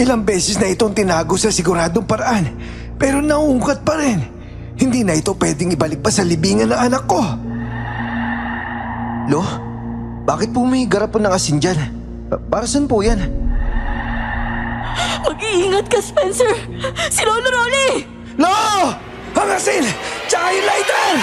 Ilang beses na itong tinago sa siguradong paraan, pero nauungkat pa rin. Hindi na ito pwedeng ibalik pa sa libingan ng anak ko. Lo, bakit po may garapon ng asin dyan? Para saan po yan? Mag-iingat ka, Spencer! Si Lolo Rolly! Lo! Ang asin! Tsaka yung lighter!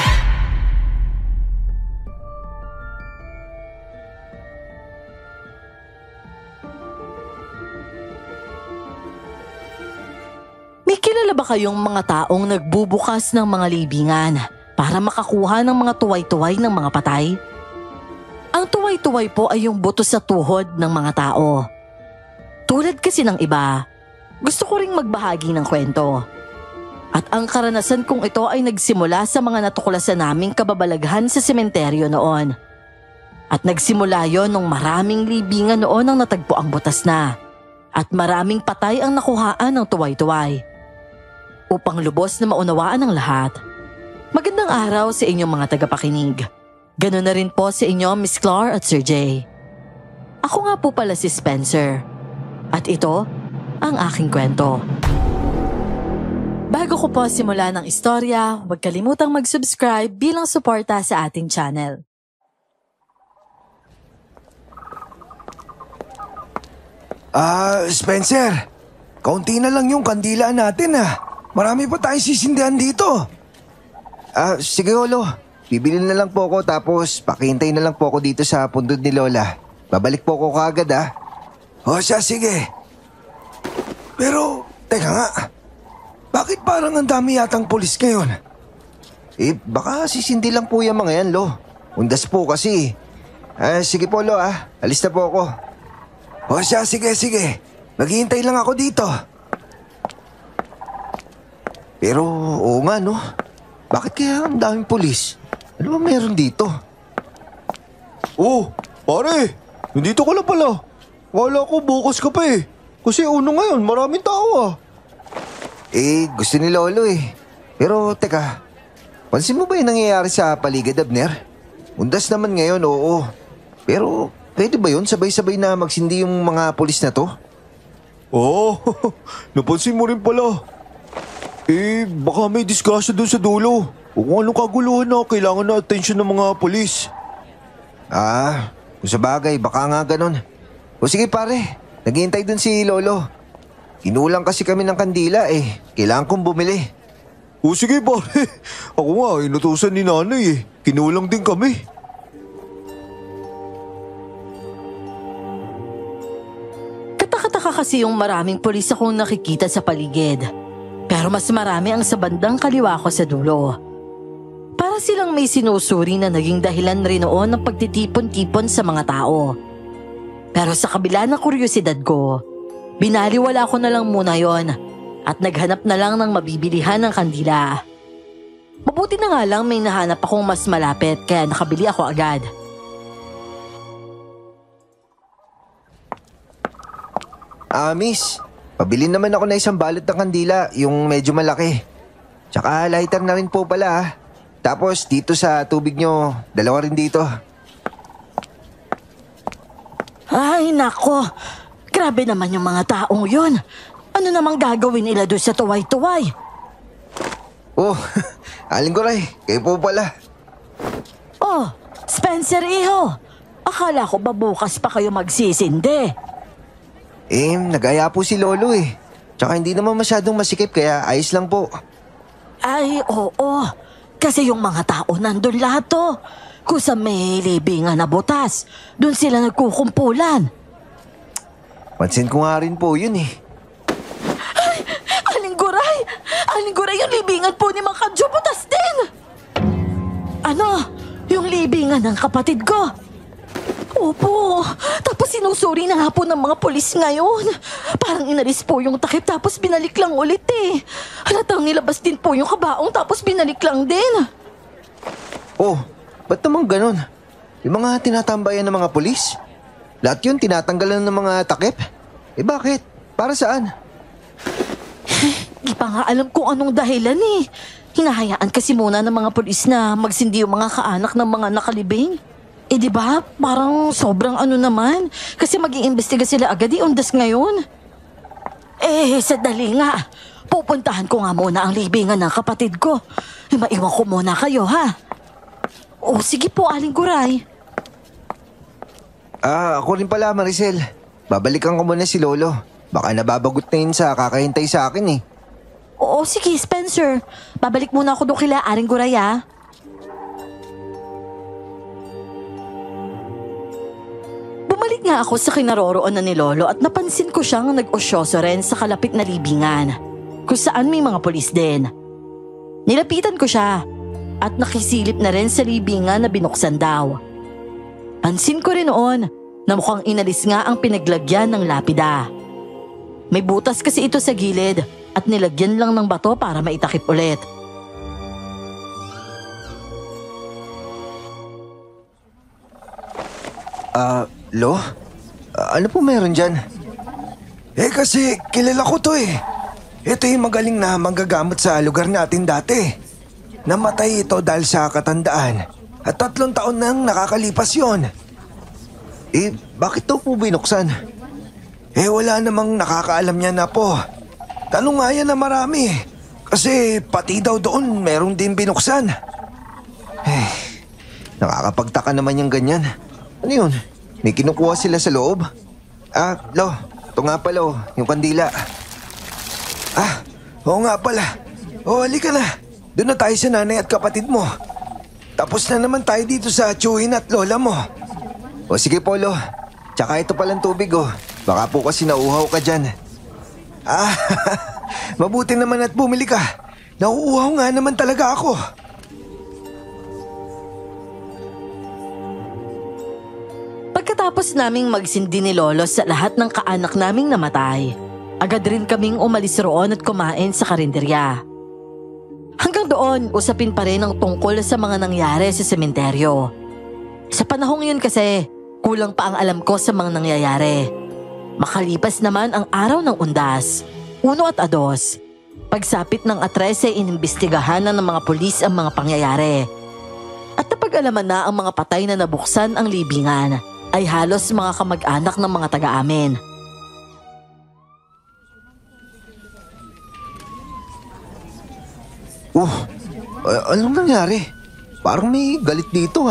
May kilala ba kayong mga taong nagbubukas ng mga libingan para makakuha ng mga tuway-tuway ng mga patay? Ang tuway-tuway po ay yung buto sa tuhod ng mga tao. Tulad kasi ng iba, gusto ko ring magbahagi ng kwento. At ang karanasan kong ito ay nagsimula sa mga natuklasan naming kababalaghan sa sementeryo noon. At nagsimula yon nung maraming libingan noon ang natagpo ang butas na. At maraming patay ang nakuhaan ng tuway-tuway. Upang lubos na maunawaan ng lahat, magandang araw sa inyong mga tagapakinig. Ganun na rin po sa inyo, Miss Clar at Sir Jay. Ako nga po pala si Spencer. At ito ang aking kwento. Bago ko po simula ng istorya, huwag kalimutang mag-subscribe bilang suporta sa ating channel. Spencer, kaunti na lang yung kandila natin Marami pa tayong sisindihan dito. Sige Lolo. Bibili na lang po ako tapos pakihintay na lang po ako dito sa pundod ni Lola. Babalik po ako kaagad O siya, sige. Pero, teka nga. Bakit parang ang dami yatang pulis ngayon? Baka sisindi lang po yung mga yan, Lo. Undas po kasi. Sige po, Lo Alis na po ako. O siya, sige. Maghihintay lang ako dito. Pero, oo nga, no? Bakit kaya ang daming pulis? Ano ba meron dito? Oh, pare! Nandito ka lang pala. Wala ko bukas ka pa Kasi ngayon, maraming tao Gusto ni Lolo Pero, teka. Pansin mo ba yung nangyayari sa paligid, Abner? Undas naman ngayon, oo. Pero, pwede ba yun sabay-sabay na magsindi yung mga pulis na to? Oo, napansin mo rin pala. Baka may disgrasya doon sa dulo. O kung anong kaguluhan na kailangan na atensyon ng mga polis. Kung sa bagay, baka nga ganun. O sige pare, naghihintay dun si Lolo. Kinulang kasi kami ng kandila Kailangan kong bumili. O sige pare, ako nga inutusan ni nanay Kinulang din kami. Katakataka kasi yung maraming pulis akong nakikita sa paligid. Pero mas marami ang sa bandang kaliwa ko sa dulo. Para silang may sinusuri na naging dahilan rin noon ng pagtitipon-tipon sa mga tao. Pero sa kabila ng kuryosidad ko, binaliwala ko na lang muna yon at naghanap na lang ng mabibilihan ng kandila. Mabuti na nga lang may nahanap akong mas malapit kaya nakabili ako agad. Miss, pabili naman ako na isang balot ng kandila, yung medyo malaki. Tsaka lighter na rin po pala Tapos dito sa tubig nyo, 2 rin dito. Ay nako, grabe naman yung mga taong yun. Ano namang gagawin nila doon sa tuway-tuway? Oh, Aling Goray, kayo po pala. Oh, Spencer iho. Akala ko ba bukas pa kayo magsisindi? Nagaya po si Lolo Tsaka hindi naman masyadong masikip kaya ayos lang po. Ay, oo. Kasi yung mga tao nandun lahat to. Kung sa may libingan na butas, doon sila nagkukumpulan. Pansin ko nga rin po yun Ay, Aling Goray! Aling Goray, yung libingan po ni Mang Kadyo butas din! Ano? Yung libingan ng kapatid ko? Opo, tapos sinusuri na nga po ng mga pulis ngayon. Parang inalis po yung takip tapos binalik lang ulit Halatang nilabas din po yung kabaong tapos binalik lang din. Oh, ba't naman ganun? Yung mga tinatambayan ng mga pulis? Lahat yun tinatanggalan ng mga takip? Bakit? Para saan? Di pa nga alam kung anong dahilan Hinahayaan kasi muna ng mga pulis na magsindi yung mga kaanak ng mga nakalibing. Di ba? Parang sobrang ano naman. Kasi mag-iimbestiga sila agad undas ngayon. Sandali nga. Pupuntahan ko nga muna ang libingan ng kapatid ko. Maiwan ko muna kayo, ha? O sige po, Aling Guray. Ako rin pala, Maricel. Babalikan ko muna si Lolo. Baka nababagot na yun sa kakahintay sa akin eh. Oo, sige, Spencer. Babalik muna ako doon kila Aling Guray, ha? Bumalik nga ako sa kinaroroonan ni Lolo at napansin ko siyang nag-osyoso rin sa kalapit na libingan, kung saan may mga pulis din. Nilapitan ko siya at nakisilip na rin sa libingan na binuksan daw. Pansin ko rin noon na mukhang inalis nga ang pinaglagyan ng lapida. May butas kasi ito sa gilid at nilagyan lang ng bato para maitakip ulit. Lo? Ano po meron dyan? Kasi kilala ko to eh. Ito yung magaling na manggagamot sa lugar natin dati. Namatay ito dahil sa katandaan. At 3 taon nang nakakalipas yon. Bakit daw po binuksan? Wala namang nakakaalam niya na po. Tanong nga yan na marami. Kasi pati daw doon meron din binuksan. Nakakapagtaka naman yung ganyan. Ano yun? May kinukuha sila sa loob? Lo, ito nga pala yung kandila. Oo nga pala. Halika na. Doon na tayo sa nanay at kapatid mo. Tapos na naman tayo dito sa tiyuhin at lola mo. Sige po, Lo. Tsaka ito palang tubig Baka po kasi nauuhaw ka dyan. Mabuti naman at bumili ka. Nauuhaw nga naman talaga ako. Pagkatapos naming magsindi ni Lolo sa lahat ng kaanak naming namatay, agad rin kaming umalis roon at kumain sa karinderya. Hanggang doon, usapin pa rin ang tungkol sa mga nangyari sa sementeryo. Sa panahong yun kasi, kulang pa ang alam ko sa mga nangyayari. Makalipas naman ang araw ng undas, 1 at 2. Pagsapit ng 13 inimbestigahan na ng mga pulis ang mga pangyayari. At napag-alaman na ang mga patay na nabuksan ang libingan ay halos mga kamag-anak ng mga taga-amin. Anong nangyari? Parang may galit dito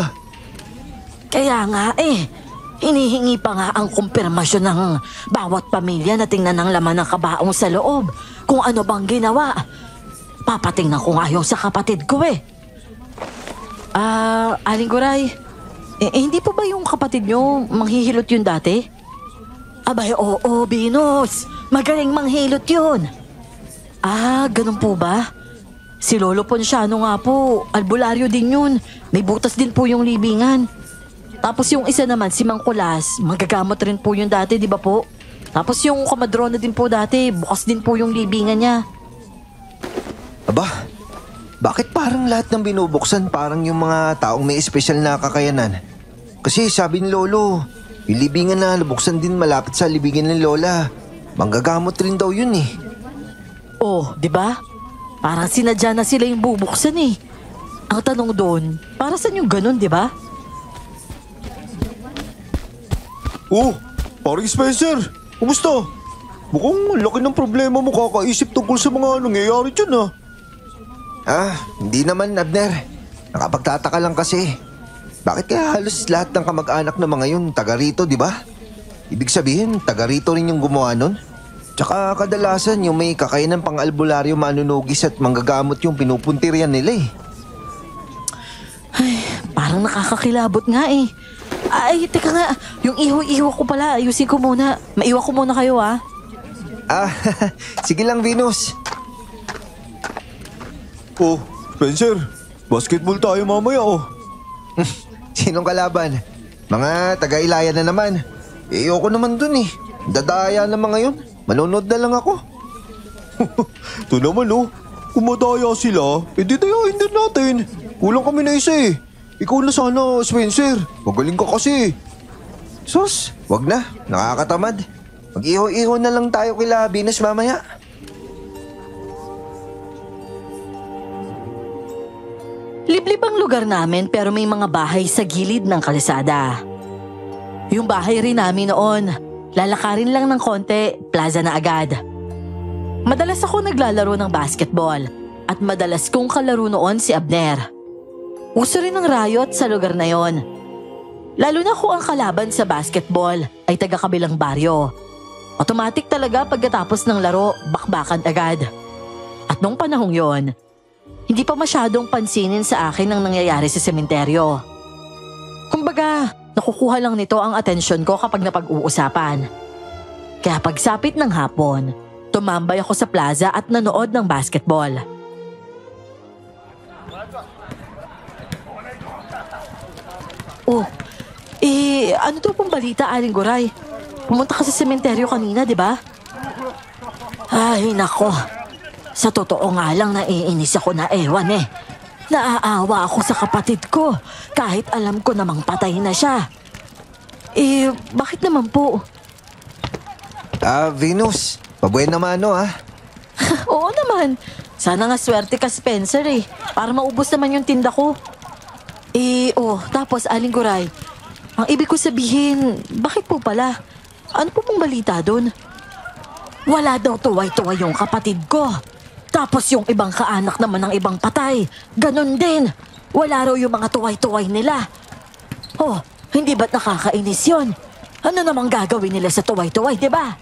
Kaya nga hinihingi pa nga ang kumpirmasyon ng bawat pamilya na tingnan ang laman ng kabaong sa loob kung ano bang ginawa. Papatingnan ko nga yung sa kapatid ko Aling Guray, hindi po ba yung kapatid nyo manghihilot yun dati? Abay, oo, Venus. Magaling manghilot yun. Ganun po ba? Si Lolo Ponciano nga po, albularyo din yun. May butas din po yung libingan. Tapos yung isa naman, si Mang Kulas, magagamot rin po yun dati, di ba po? Tapos yung komadrona din po dati, bukas din po yung libingan niya. Bakit parang lahat ng binubuksan parang yung mga taong may espesyal na kakayanan? Kasi sabi ni Lolo, yung libingan na nabuksan din malapit sa libingan ni Lola, manggagamot rin daw yun di ba? Parang sinadya na sila yung bubuksan Ang tanong doon, para saan yung ganun, di ba? Paring Spencer, kumusta? Mukhang laki ng problema mo kakaisip tungkol sa mga nangyayari dyan Hindi naman, Abner. Nakapagtataka lang kasi. Bakit kaya halos lahat ng kamag-anak ng mga yun taga rito, di ba? Ibig sabihin, taga rito rin yung gumawa nun? Tsaka kadalasan yung may kakayanan pang albularyo, manunugis at manggagamot yung pinupuntiryan nila Parang nakakakilabot nga teka nga, yung iho-iho ko pala, ayusin ko muna. Maiwan ko muna kayo sige lang, Venus. Spencer, basketball tayo mamaya Sinong kalaban? Mga taga-Ilaya na naman. Ayoko naman dun Dadaya na mga yun. Manonood na lang ako. Ito naman kung madaya sila, di dayain din natin. Kulang kami na isa Ikaw na sana, Spencer. Magaling ka kasi. Sus, wag na. Nakakatamad. Mag-iho-iho na lang tayo kila Venus mamaya. Liblib ang lugar namin pero may mga bahay sa gilid ng kalsada. Yung bahay rin namin noon, lalakarin lang ng konti, plaza na agad. Madalas ako naglalaro ng basketball at madalas kong kalaro noon si Abner. Uso rin ang riot sa lugar na yon. Lalo na kung ang kalaban sa basketball ay taga-kabilang baryo. Automatic talaga pagkatapos ng laro, bakbakan agad. At nung panahong yon, hindi pa masyadong pansinin sa akin ang nangyayari sa sementeryo. Kumbaga, nakukuha lang nito ang atensyon ko kapag napag-uusapan. Kaya pagsapit ng hapon, tumambay ako sa plaza at nanood ng basketball. Oh, ano to pong balita, Aling Goray? Pumunta ka sa sementeryo kanina, di ba? Ay, nako. Sa totoo nga lang naiinis ako na ewan eh. Naaawa ako sa kapatid ko kahit alam ko namang patay na siya. Bakit naman po? Venus, pabuhay naman Oo naman. Sana nga swerte ka, Spencer para maubos naman yung tinda ko. Tapos Aling Goray, ang ibig ko sabihin, bakit po pala? Ano po pong balita doon? Wala daw tuway-tuway yung kapatid ko. Tapos yung ibang kaanak naman ng ibang patay, ganun din. Wala raw yung mga tuway-tuway nila. Oh, hindi ba't nakakainis yun? Ano namang gagawin nila sa tuway-tuway, di ba?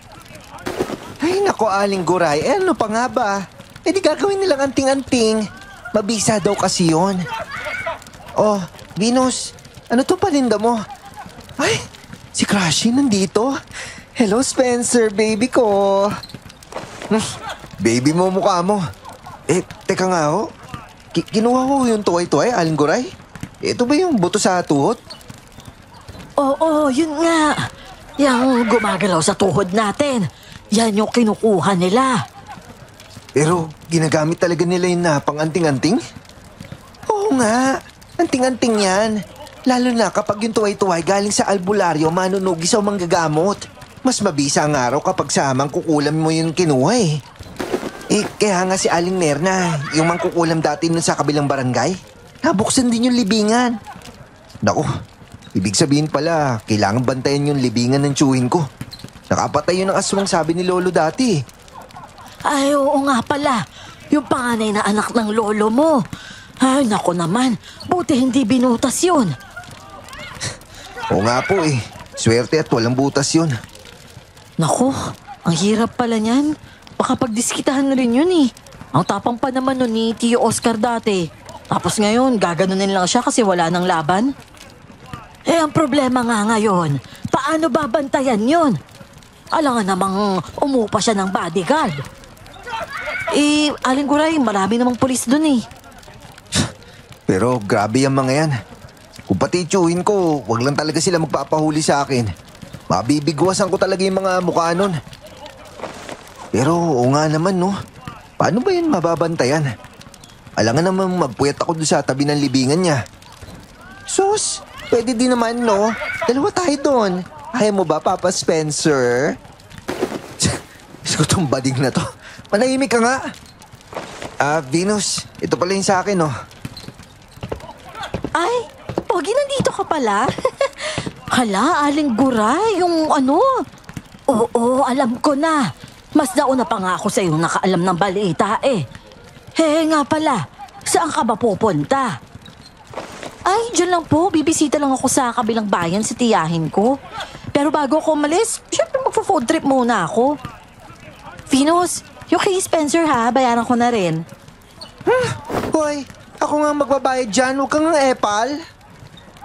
Ay, nako, Aling Goray. Ano pa nga ba? Di gagawin nilang anting-anting. Mabisa daw kasi yun. Oh, Venus, ano to paninda mo? Ay, si Crushy nandito. Hello, Spencer, baby ko. Baby mo mukha mo. Teka nga kinuha ko yung tuway-tuway, Aling Goray. Ito ba yung buto sa tuhod? Oo, yun nga. Yang gumagalaw sa tuhod natin. Yan yung kinukuha nila. Pero ginagamit talaga nila yun na pang anting-anting? Oo nga, anting-anting yan. Lalo na kapag yung tuway-tuway galing sa albularyo manunugi sa manggagamot. Mas mabisa ang araw kapag samang kukulam mo yung kinuha kaya nga si Aling Nerna, yung mangkukulam dati nun sa kabilang barangay, nabuksan din yung libingan. Naku, ibig sabihin pala, kailangan bantayan yung libingan ng tiyuhin ko. Nakapatay yun ang aswang sabi ni Lolo dati. Ay, oo nga pala. Yung panganay na anak ng lolo mo. Ay, naku naman. Buti hindi binutas yun. Oo nga po Swerte at walang butas yun. Naku, ang hirap pala niyan. Baka pagdiskitahan na rin yun Ang tapang pa naman nun ni Tio Oscar dati. Tapos ngayon, gaganunin lang siya kasi wala nang laban. Ang problema nga ngayon, paano babantayan yun? Alangan namang umupa siya ng bodyguard. Aling Goray, marami namang pulis dun Pero grabe yung mga yan. Kung pati tiyuhin ko, wag lang talaga sila magpapahuli sa akin. Mabibigwasan ko talaga yung mga mukha nun. Pero oo nga naman Paano ba yun mababantayan? Alangan naman magpuyat ako doon sa tabi ng libingan niya. Sus, pwede din naman Dalawa tayo doon. Ayaw mo ba, Papa Spencer? Diyos ko tong bading na to. Manahimik ka nga. Venus, ito pala yung sa akin Ay, Pogi, nandito ka pala? Hala, Aling Goray, yung ano? Oo, alam ko na. Mas nauna pa nga ako sa iyo nakaalam ng balita nga pala, saan ka ba pupunta? Ay, dyan lang po. Bibisita lang ako sa kabilang bayan sa tiyahin ko. Pero bago ako umalis, syempre magpo-food trip muna ako. Venus, yung kay Spencer bayaran ko na rin. Hoy, ako nga magbabayad dyan. Huwag kang epal.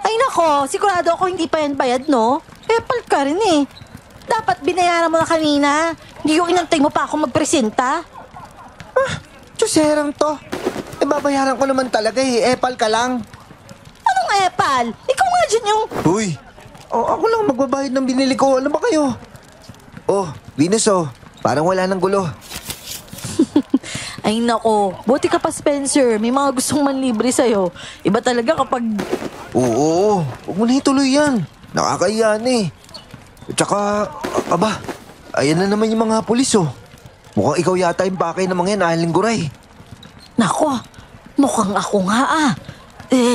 Ay nako, sigurado ako hindi pa yan bayad, no? Epal ka rin Dapat binayaran mo na kanina. Hindi yung inantay mo pa ako magpresenta. Diyuserang to. Babayaran ko naman talaga Epal ka lang. Anong epal? Ikaw nga dyan yung... Uy, ako lang magbabayad ng binili ko. Ano ba kayo? Venus parang wala nang gulo. Ay nako, buti ka pa Spencer. May mga gustong manlibre sa'yo. Iba talaga kapag... Oo, huwag mo na ituloy yan. Nakakahiyan At saka, ayan na naman yung mga pulis Mukhang ikaw yata yung pakay ng mga yan, Aling Goray. Nako, mukhang ako nga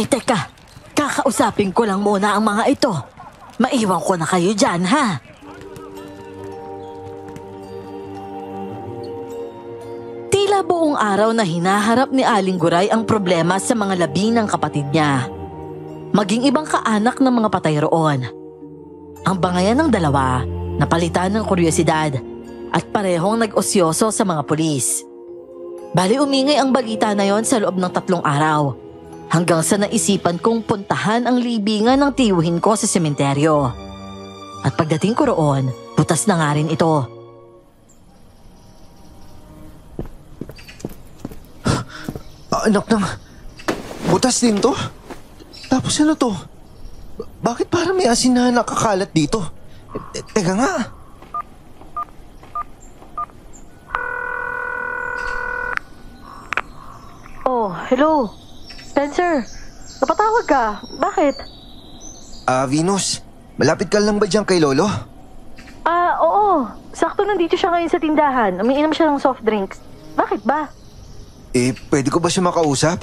teka. Kakausapin ko lang muna ang mga ito. Maiwan ko na kayo dyan, Wala buong araw na hinaharap ni Aling Guray ang problema sa mga labi ng kapatid niya. Maging ibang kaanak ng mga patay roon. Ang bangayan ng dalawa, napalitan ng kuryosidad at parehong nag-osyoso sa mga pulis. Bali umingay ang balita na yon sa loob ng 3 araw. Hanggang sa naisipan kong puntahan ang libingan ng tiyuhin ko sa sementeryo. At pagdating ko roon, butas na nga rin ito. Anak ng... butas din to? Tapos ano to? Bakit parang may asin na nakakalat dito? Teka nga. Oh, hello. Spencer, napatawag ka. Bakit? Venus, malapit ka lang ba dyan kay Lolo? Oo. Sakto nandito siya ngayon sa tindahan. Umiinom siya ng soft drinks. Bakit ba? Pwede ko ba siya makausap?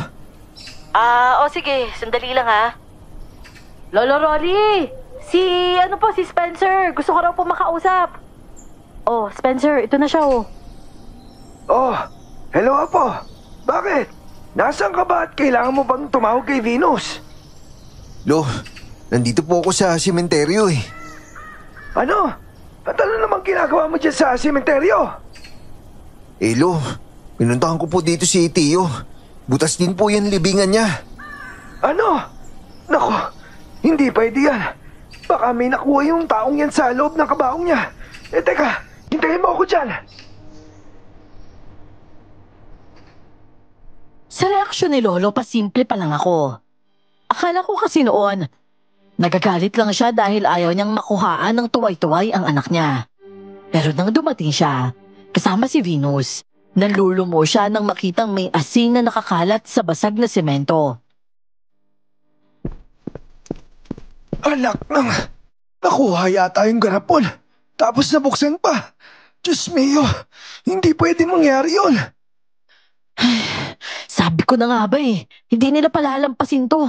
Sige. Sandali lang ha. Lolo Rolly! Si Spencer. Gusto ko raw po makausap. Oh, Spencer, ito na siya oh. Oh, hello Apo. Bakit? Nasaan ka ba at kailangan mo bang tumawag kay Venus? Lo, nandito po ako sa sementeryo eh. Ano? At ano namang ginagawa mo dyan sa sementeryo? Lo, pinuntahan ko po dito si Tiyo. Butas din po yan libingan niya. Ano? Nako, hindi pwede yan. Baka may nakuha yung taong yan sa loob ng kabaong niya. Teka, hintayin mo ako dyan. Sa reaksyon ni Lolo, pasimple pa lang ako. Akala ko kasi noon, nagagalit lang siya dahil ayaw niyang makuhaan ng tuway-tuway ang anak niya. Pero nang dumating siya, kasama si Venus, nalulumo siya nang makitang may asin na nakakalat sa basag na semento. Anak ng... nakuha yata yung garapon. Tapos nabuksan pa. Diyos mio, hindi pwede mangyari yun. Sabi ko na nga ba hindi nila palalampasin to.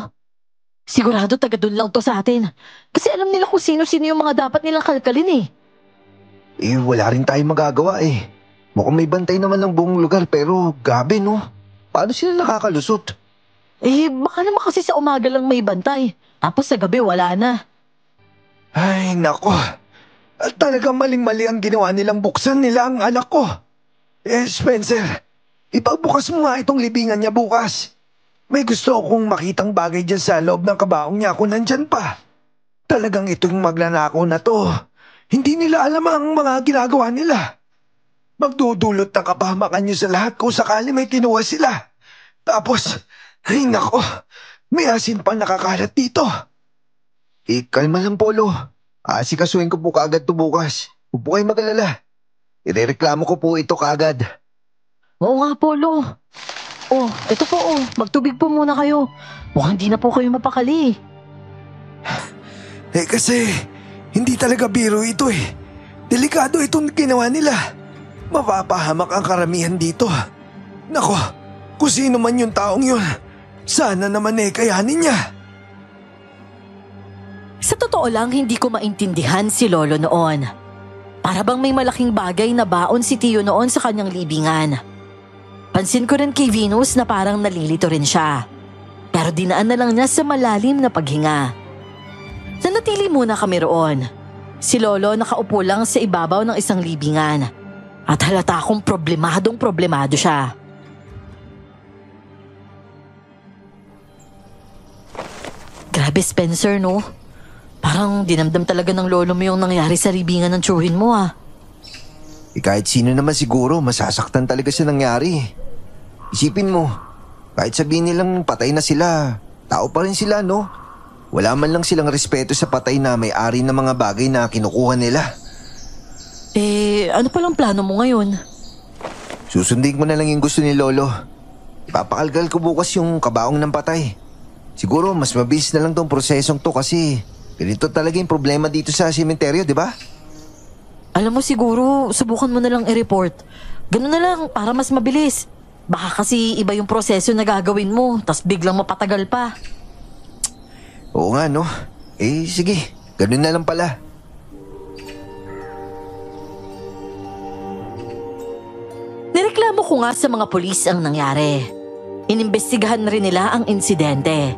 Sigurado taga doon lang to sa atin. Kasi alam nila kung sino-sino yung mga dapat nilang kalkalin Wala rin tayong magagawa eh. Mukhang may bantay naman ng buong lugar pero gabi no. Paano sila nakakalusot? Baka naman kasi sa umaga lang may bantay. Tapos sa gabi wala na. Ay, nako. At talagang maling-mali ang ginawa nilang buksan nila ang anak ko. Spencer, ipagbukas mo nga itong libingan niya bukas. May gusto akong makitang bagay dyan sa loob ng kabaong niya kung nandyan pa. Talagang itong magnanakaw na to. Hindi nila alam ang mga ginagawa nila. Magdudulot ng kapahamakan niyo sa lahat kung sakali may kinuha sila. Tapos, ay nako, may asin pa nakakalat dito. Kalma lang Polo. Asikasuhin ko po kaagad to bukas. Huwag po kayo mag-alala. Irereklamo ko po ito kaagad. Oo nga, Polo. Ito po Magtubig po muna kayo. Mukhang hindi na po kayo mapakali. Kasi, hindi talaga biro ito Delikado itong ginawa nila. Mapapahamak ang karamihan dito. Nako, kung sino man yung taong yun, sana naman kayanin niya. Sa totoo lang, hindi ko maintindihan si Lolo noon. Para bang may malaking bagay na baon si Tiyo noon sa kanyang libingan. Pansin ko rin kay Venus na parang nalilito rin siya. Pero dinaan na lang niya sa malalim na paghinga. Nanatili muna kami roon. Si Lolo nakaupo lang sa ibabaw ng isang libingan. At halata akong problemado siya. Grabe Spencer, no? Parang dinamdam talaga ng lolo mo yung nangyari sa libingan ng tsuhin mo Kahit sino naman siguro, masasaktan talaga sa nangyari. Isipin mo, kahit sabihin nilang patay na sila, tao pa rin sila, no? Wala man lang silang respeto sa patay na may-ari ng mga bagay na kinukuha nila. Ano palang plano mo ngayon? Susundin ko na lang yung gusto ni Lolo. Ipapakalgal ko bukas yung kabaong ng patay. Siguro mas mabilis na lang tong prosesong to kasi ganito talaga yung problema dito sa sementeryo, di ba? Alam mo siguro, subukan mo na lang i-report. Ganun na lang para mas mabilis. Baka kasi iba yung proseso na gagawin mo, tas biglang mapatagal pa. Oo nga, no? Sige. Ganun na lang pala. Inireklamo ko nga sa mga pulis ang nangyari. Inimbestigahan rin nila ang insidente.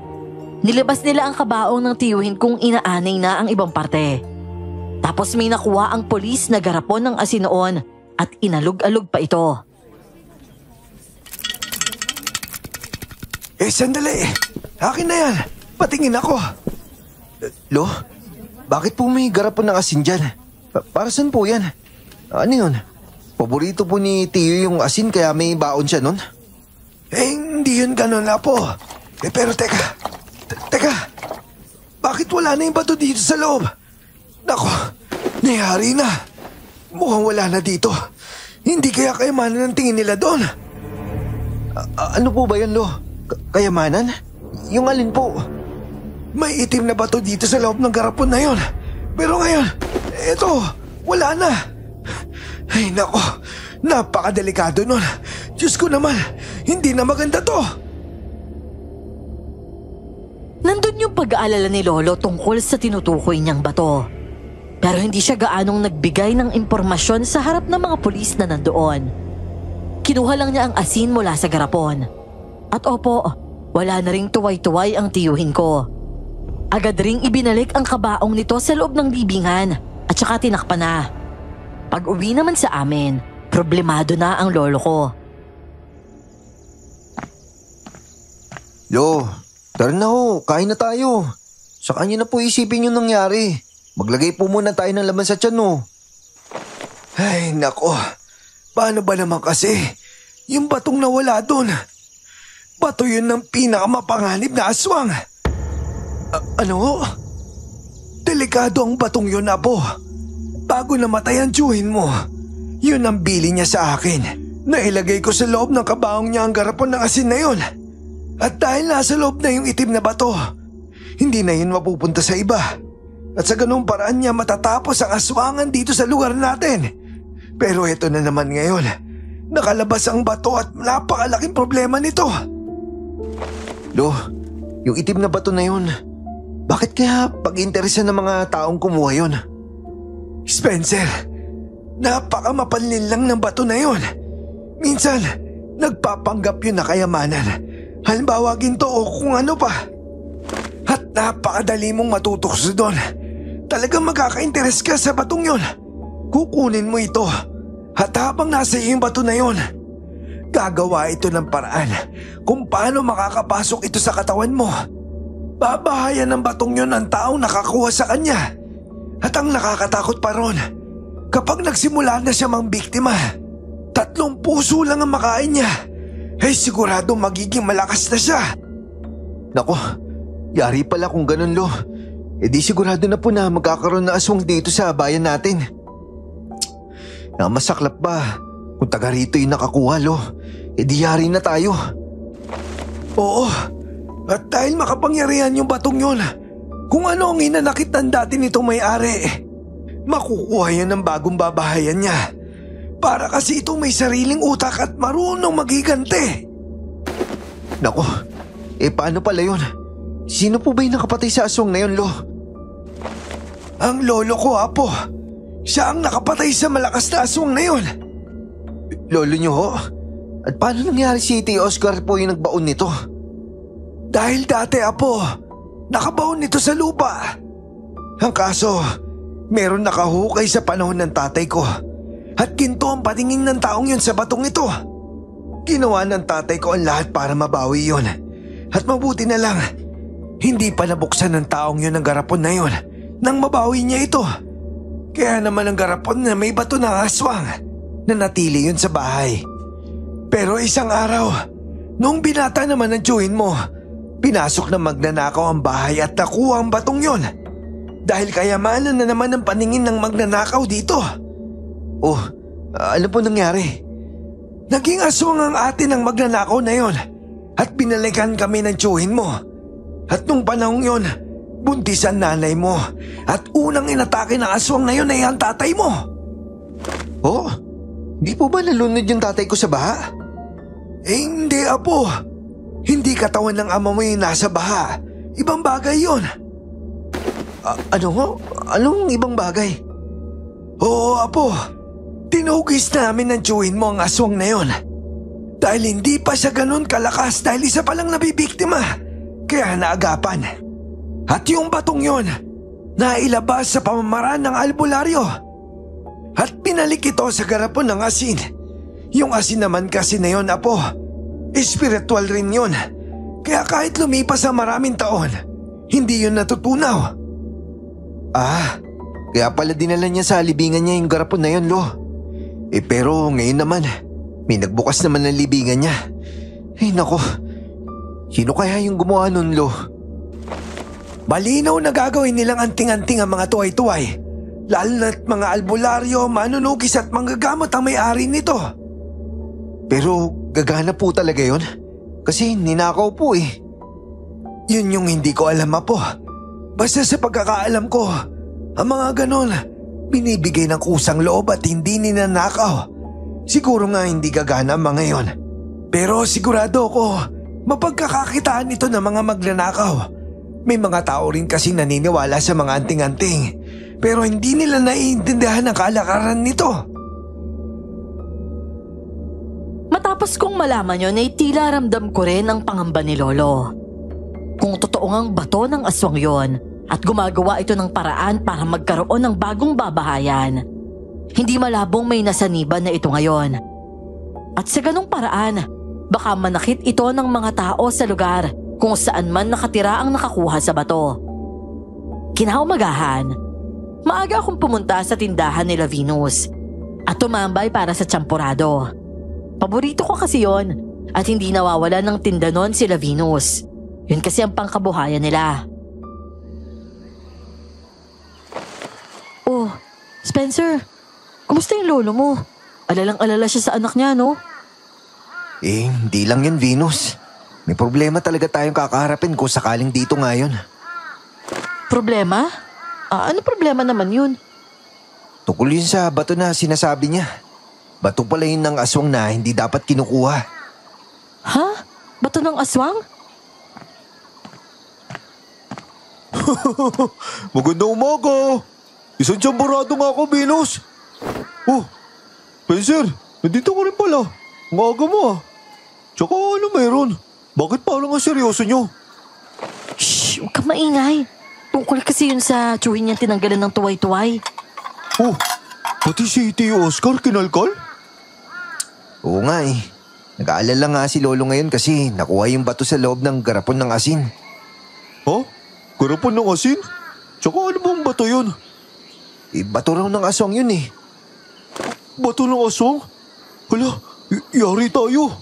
Nilabas nila ang kabaong ng tiyuhin kung inaanay na ang ibang parte. Tapos may nakuha ang pulis na garapon ng asin noon at inalog-alog pa ito. Sandali. Akin na yan. Patingin ako. Lo, bakit po may garapon ng asin dyan? Para saan po yan? Ano yun? Paborito po ni Tiyo yung asin kaya may baon siya nun? Hindi yun ganun, Apo. Pero teka. Bakit wala na yung bato dito sa loob? Nako, nangyari na. Mukhang wala na dito. Hindi kaya kayamanan ang tingin nila doon. Ano po ba yan, Lo? Kayamanan? Yung alin po? May itim na bato dito sa loob ng garapon na yon. Pero ngayon, eto, wala na. Ay nako, napakadelikado nun. Diyos ko naman, hindi na maganda to. Nandun yung pag-aalala ni Lolo tungkol sa tinutukoy niyang bato. Pero hindi siya gaanong nagbigay ng impormasyon sa harap ng mga pulis na nandoon. Kinuha lang niya ang asin mula sa garapon. At opo, wala na ring tuway-tuway ang tiyuhin ko. Agad ring ibinalik ang kabaong nito sa loob ng libingan at saka tinakpan na. Pag uwi naman sa amin, problemado na ang lolo ko. Lo, tara na ho, kain na tayo. Sa kanya na po isipin yung nangyari. Maglagay po muna tayo ng laman sa tiyan, no? Ay nako, paano ba naman kasi? Yung batong nawala doon. Bato yun ng pinakamapanganib na aswang. Ano? Delikado ang batong yun, Apo. Bago namatay ang tiyuhin mo, yun ang bili niya sa akin. Nailagay ko sa loob ng kabaong niya ang garapon ng asin na yun. At dahil nasa loob na yung itim na bato, hindi na yun mapupunta sa iba. At sa ganung paraan niya matatapos ang aswangan dito sa lugar natin. Pero eto na naman ngayon, nakalabas ang bato at napakalaking problema nito. Lo, yung itim na bato na yun, bakit kaya pag-interesan ng mga taong kumuha yun? Spencer, napakamapanlin lang ng bato na yun. Minsan, nagpapanggap yun na kayamanan. Halimbawa ginto o kung ano pa. At napakadali mong matutukso doon. Talagang magkaka-interes ka sa batong yun. Kukunin mo ito. At habang nasa iyo yung bato na yun, gagawa ito ng paraan kung paano makakapasok ito sa katawan mo. Babahayan ng batong yun ang taong nakakuha sa kanya. At ang nakakatakot pa ron, kapag nagsimula na siya mang biktima, 3 puso lang ang makain niya. Ay sigurado magiging malakas na siya. Nako, yari pala kung ganun, Lo. E di sigurado na po na magkakaroon na aswang dito sa bayan natin. Masaklap ba kung taga rito yung nakakuha, Lo? E di yari na tayo. Oo, at dahil makapangyarihan yung batong yun, kung ano ang inanakit ng dati nitong may-ari, makukuha yan ng bagong babahayan niya. Para kasi ito may sariling utak at marunong maghiganti. Nako, paano pala yun? Sino po ba yung nakapatay sa aswang na yun, Lo? Ang lolo ko, Apo. Siya ang nakapatay sa malakas na aswang na yun. Lolo niyo ho? At paano nangyari si Tio Oscar po yung nagbaon nito? Dahil dati, Apo, nakabaon nito sa lupa. Ang kaso, meron nakahukay sa panahon ng tatay ko. At ginto ang patingin ng taong yun sa batong ito. Ginawa ng tatay ko ang lahat para mabawi yun. At mabuti na lang, hindi pa nabuksan ng taong yun ang garapon na yun nang mabawi niya ito. Kaya naman ang garapon na may bato ng aswang na natili yun sa bahay. Pero isang araw, nung binata naman ng tiyuhin mo, pinasok na magnanakaw ang bahay at nakuha ang batong yun. Dahil kayamanan na naman ang paningin ng magnanakaw dito. Oh, ano po nangyari? Naging aswang ang atin ng magnanakaw na yon at binalikan kami ng tiyuhin mo. At nung panahong yon, buntis ang nanay mo at unang inatake ng aswang na yon ay ang tatay mo. Oh, di po ba nalunod yung tatay ko sa baha? Hindi, Apo. Hindi katawan ng ama mo yung nasa baha. Ibang bagay yon. Ano? Anong ibang bagay? Oo, Apo. Tinugis namin ng tiyuhin mo ang aswang na yon. Dahil hindi pa siya ganun kalakas dahil isa pa lang nabibiktima. Kaya naagapan. At yung batong yon, nailabas sa pamamaraan ng albularyo. At pinalik ito sa garapon ng asin. Yung asin naman kasi na yon, Apo, espiritual rin yun. Kaya kahit lumipas ang maraming taon, hindi yun natutunaw. Kaya pala dinala niya sa libingan niya yung garapon na yun, Lo. Pero ngayon naman, may nagbukas naman ng libingan niya. Nako, sino kaya yung gumawa nun, Lo? Malinaw na gagawin nilang anting-anting ang mga tuway-tuway. Lalo na't mga albularyo, manunugis at manggagamot ang may-ari nito. Pero gagana po talaga yun? Kasi ninakaw po eh. Yun yung hindi ko alam, Apo. Basta sa pagkakaalam ko, ang mga ganon, binibigay ng kusang loob at hindi ninanakaw. Siguro nga hindi gagana ang mga yon. Pero sigurado ko, mapagkakakitaan ito ng mga magnanakaw. May mga tao rin kasi naniniwala sa mga anting-anting, pero hindi nila naiintindihan ang kalakaran nito. Matapos kong malaman yun ay tila ramdam ko rin ang pangamba ni Lolo. Kung totoo ngang bato ng aswang yon at gumagawa ito ng paraan para magkaroon ng bagong babahayan, hindi malabong may nasaniban na ito ngayon. At sa ganong paraan, baka manakit ito ng mga tao sa lugar kung saan man nakatira ang nakakuha sa bato. Kinaumagahan, maaga akong pumunta sa tindahan nila Venus at tumambay para sa tsampurado. Paborito ko kasi yon at hindi nawawala ng tinda nun sila Venus. Yun kasi ang pangkabuhayan nila. Oh, Spencer, kumusta yung lolo mo? Alalang-alala siya sa anak niya, no? Hindi lang yan, Venus. May problema talaga tayong kakaharapin kung sakaling dito ngayon. Problema? Ano problema naman yun? Tukol yun sa bato na sinasabi niya. Bato pala yun ng aswang na hindi dapat kinukuha. Ha? Bato ng aswang? Magandang umaga. Isang tsamburado nga ako, Venus. Oh, Spencer, nandito ka rin pala. Ang aga mo ah. Tsaka ano meron? Bakit parang ang seryoso nyo? Shh, huwag kang maingay. Tungkol kasi yun sa tsuhin niyang tinanggalan ng tuway-tuway. Oh, pati si Tio Oscar kinalkal? Oo nga eh. Nag-aalala nga si Lolo ngayon kasi nakuha yung bato sa loob ng garapon ng asin. Ha? Garapon ng asin? Tsaka ano bang bato yun? Bato raw ng aswang yun eh. Bato ng aswang? Hala, yari tayo.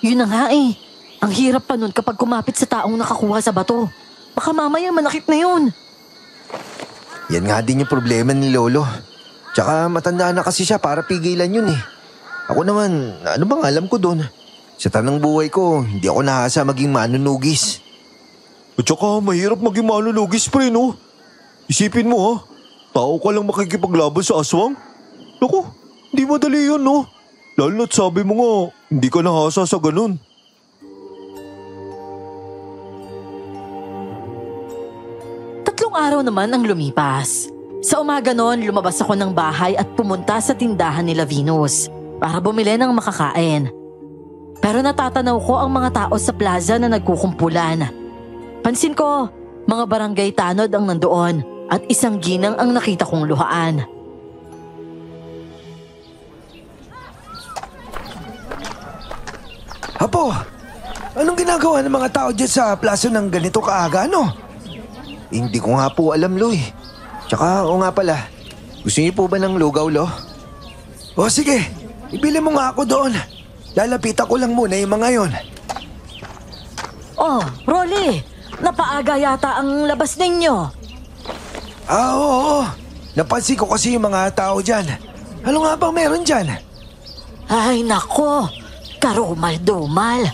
Yun na nga eh. Ang hirap pa nun kapag kumapit sa taong nakakuha sa bato. Baka mamaya manakit na yun. Yan nga din yung problema ni Lolo. Tsaka matanda na kasi siya para pigilan yun eh. Ako naman, ano bang alam ko doon? Sa tanang buhay ko, hindi ako nahasa maging manunugis. At saka mahirap maging manunugis pre no? Isipin mo ha, tao ka lang makikipaglaban sa aswang? Naku, hindi madali yun no? Lalo na't sabi mo nga, hindi ka nahasa sa ganun. Tatlong araw naman ang lumipas. Sa umaga noon, lumabas ako ng bahay at pumunta sa tindahan nila Venus para bumili ng makakain. Pero natatanaw ko ang mga tao sa plaza na nagkukumpulan. Pansin ko, mga barangay tanod ang nandoon at isang ginang ang nakita kong luhaan. Apo, anong ginagawa ng mga tao dyan sa plaza ng ganito kaaga, no? Hindi ko nga po alam, Lo eh. Tsaka, o nga pala, gusto niyo po ba ng lugaw, Lo? O sige, ibili mo nga ako doon. Lalapitan ko lang muna yung mga yon. Oh, Rolly! Napaaga yata ang labas ninyo. Oo. Napansin ko kasi yung mga tao dyan. Ano nga bang meron dyan? Ay nako, karumal-dumal.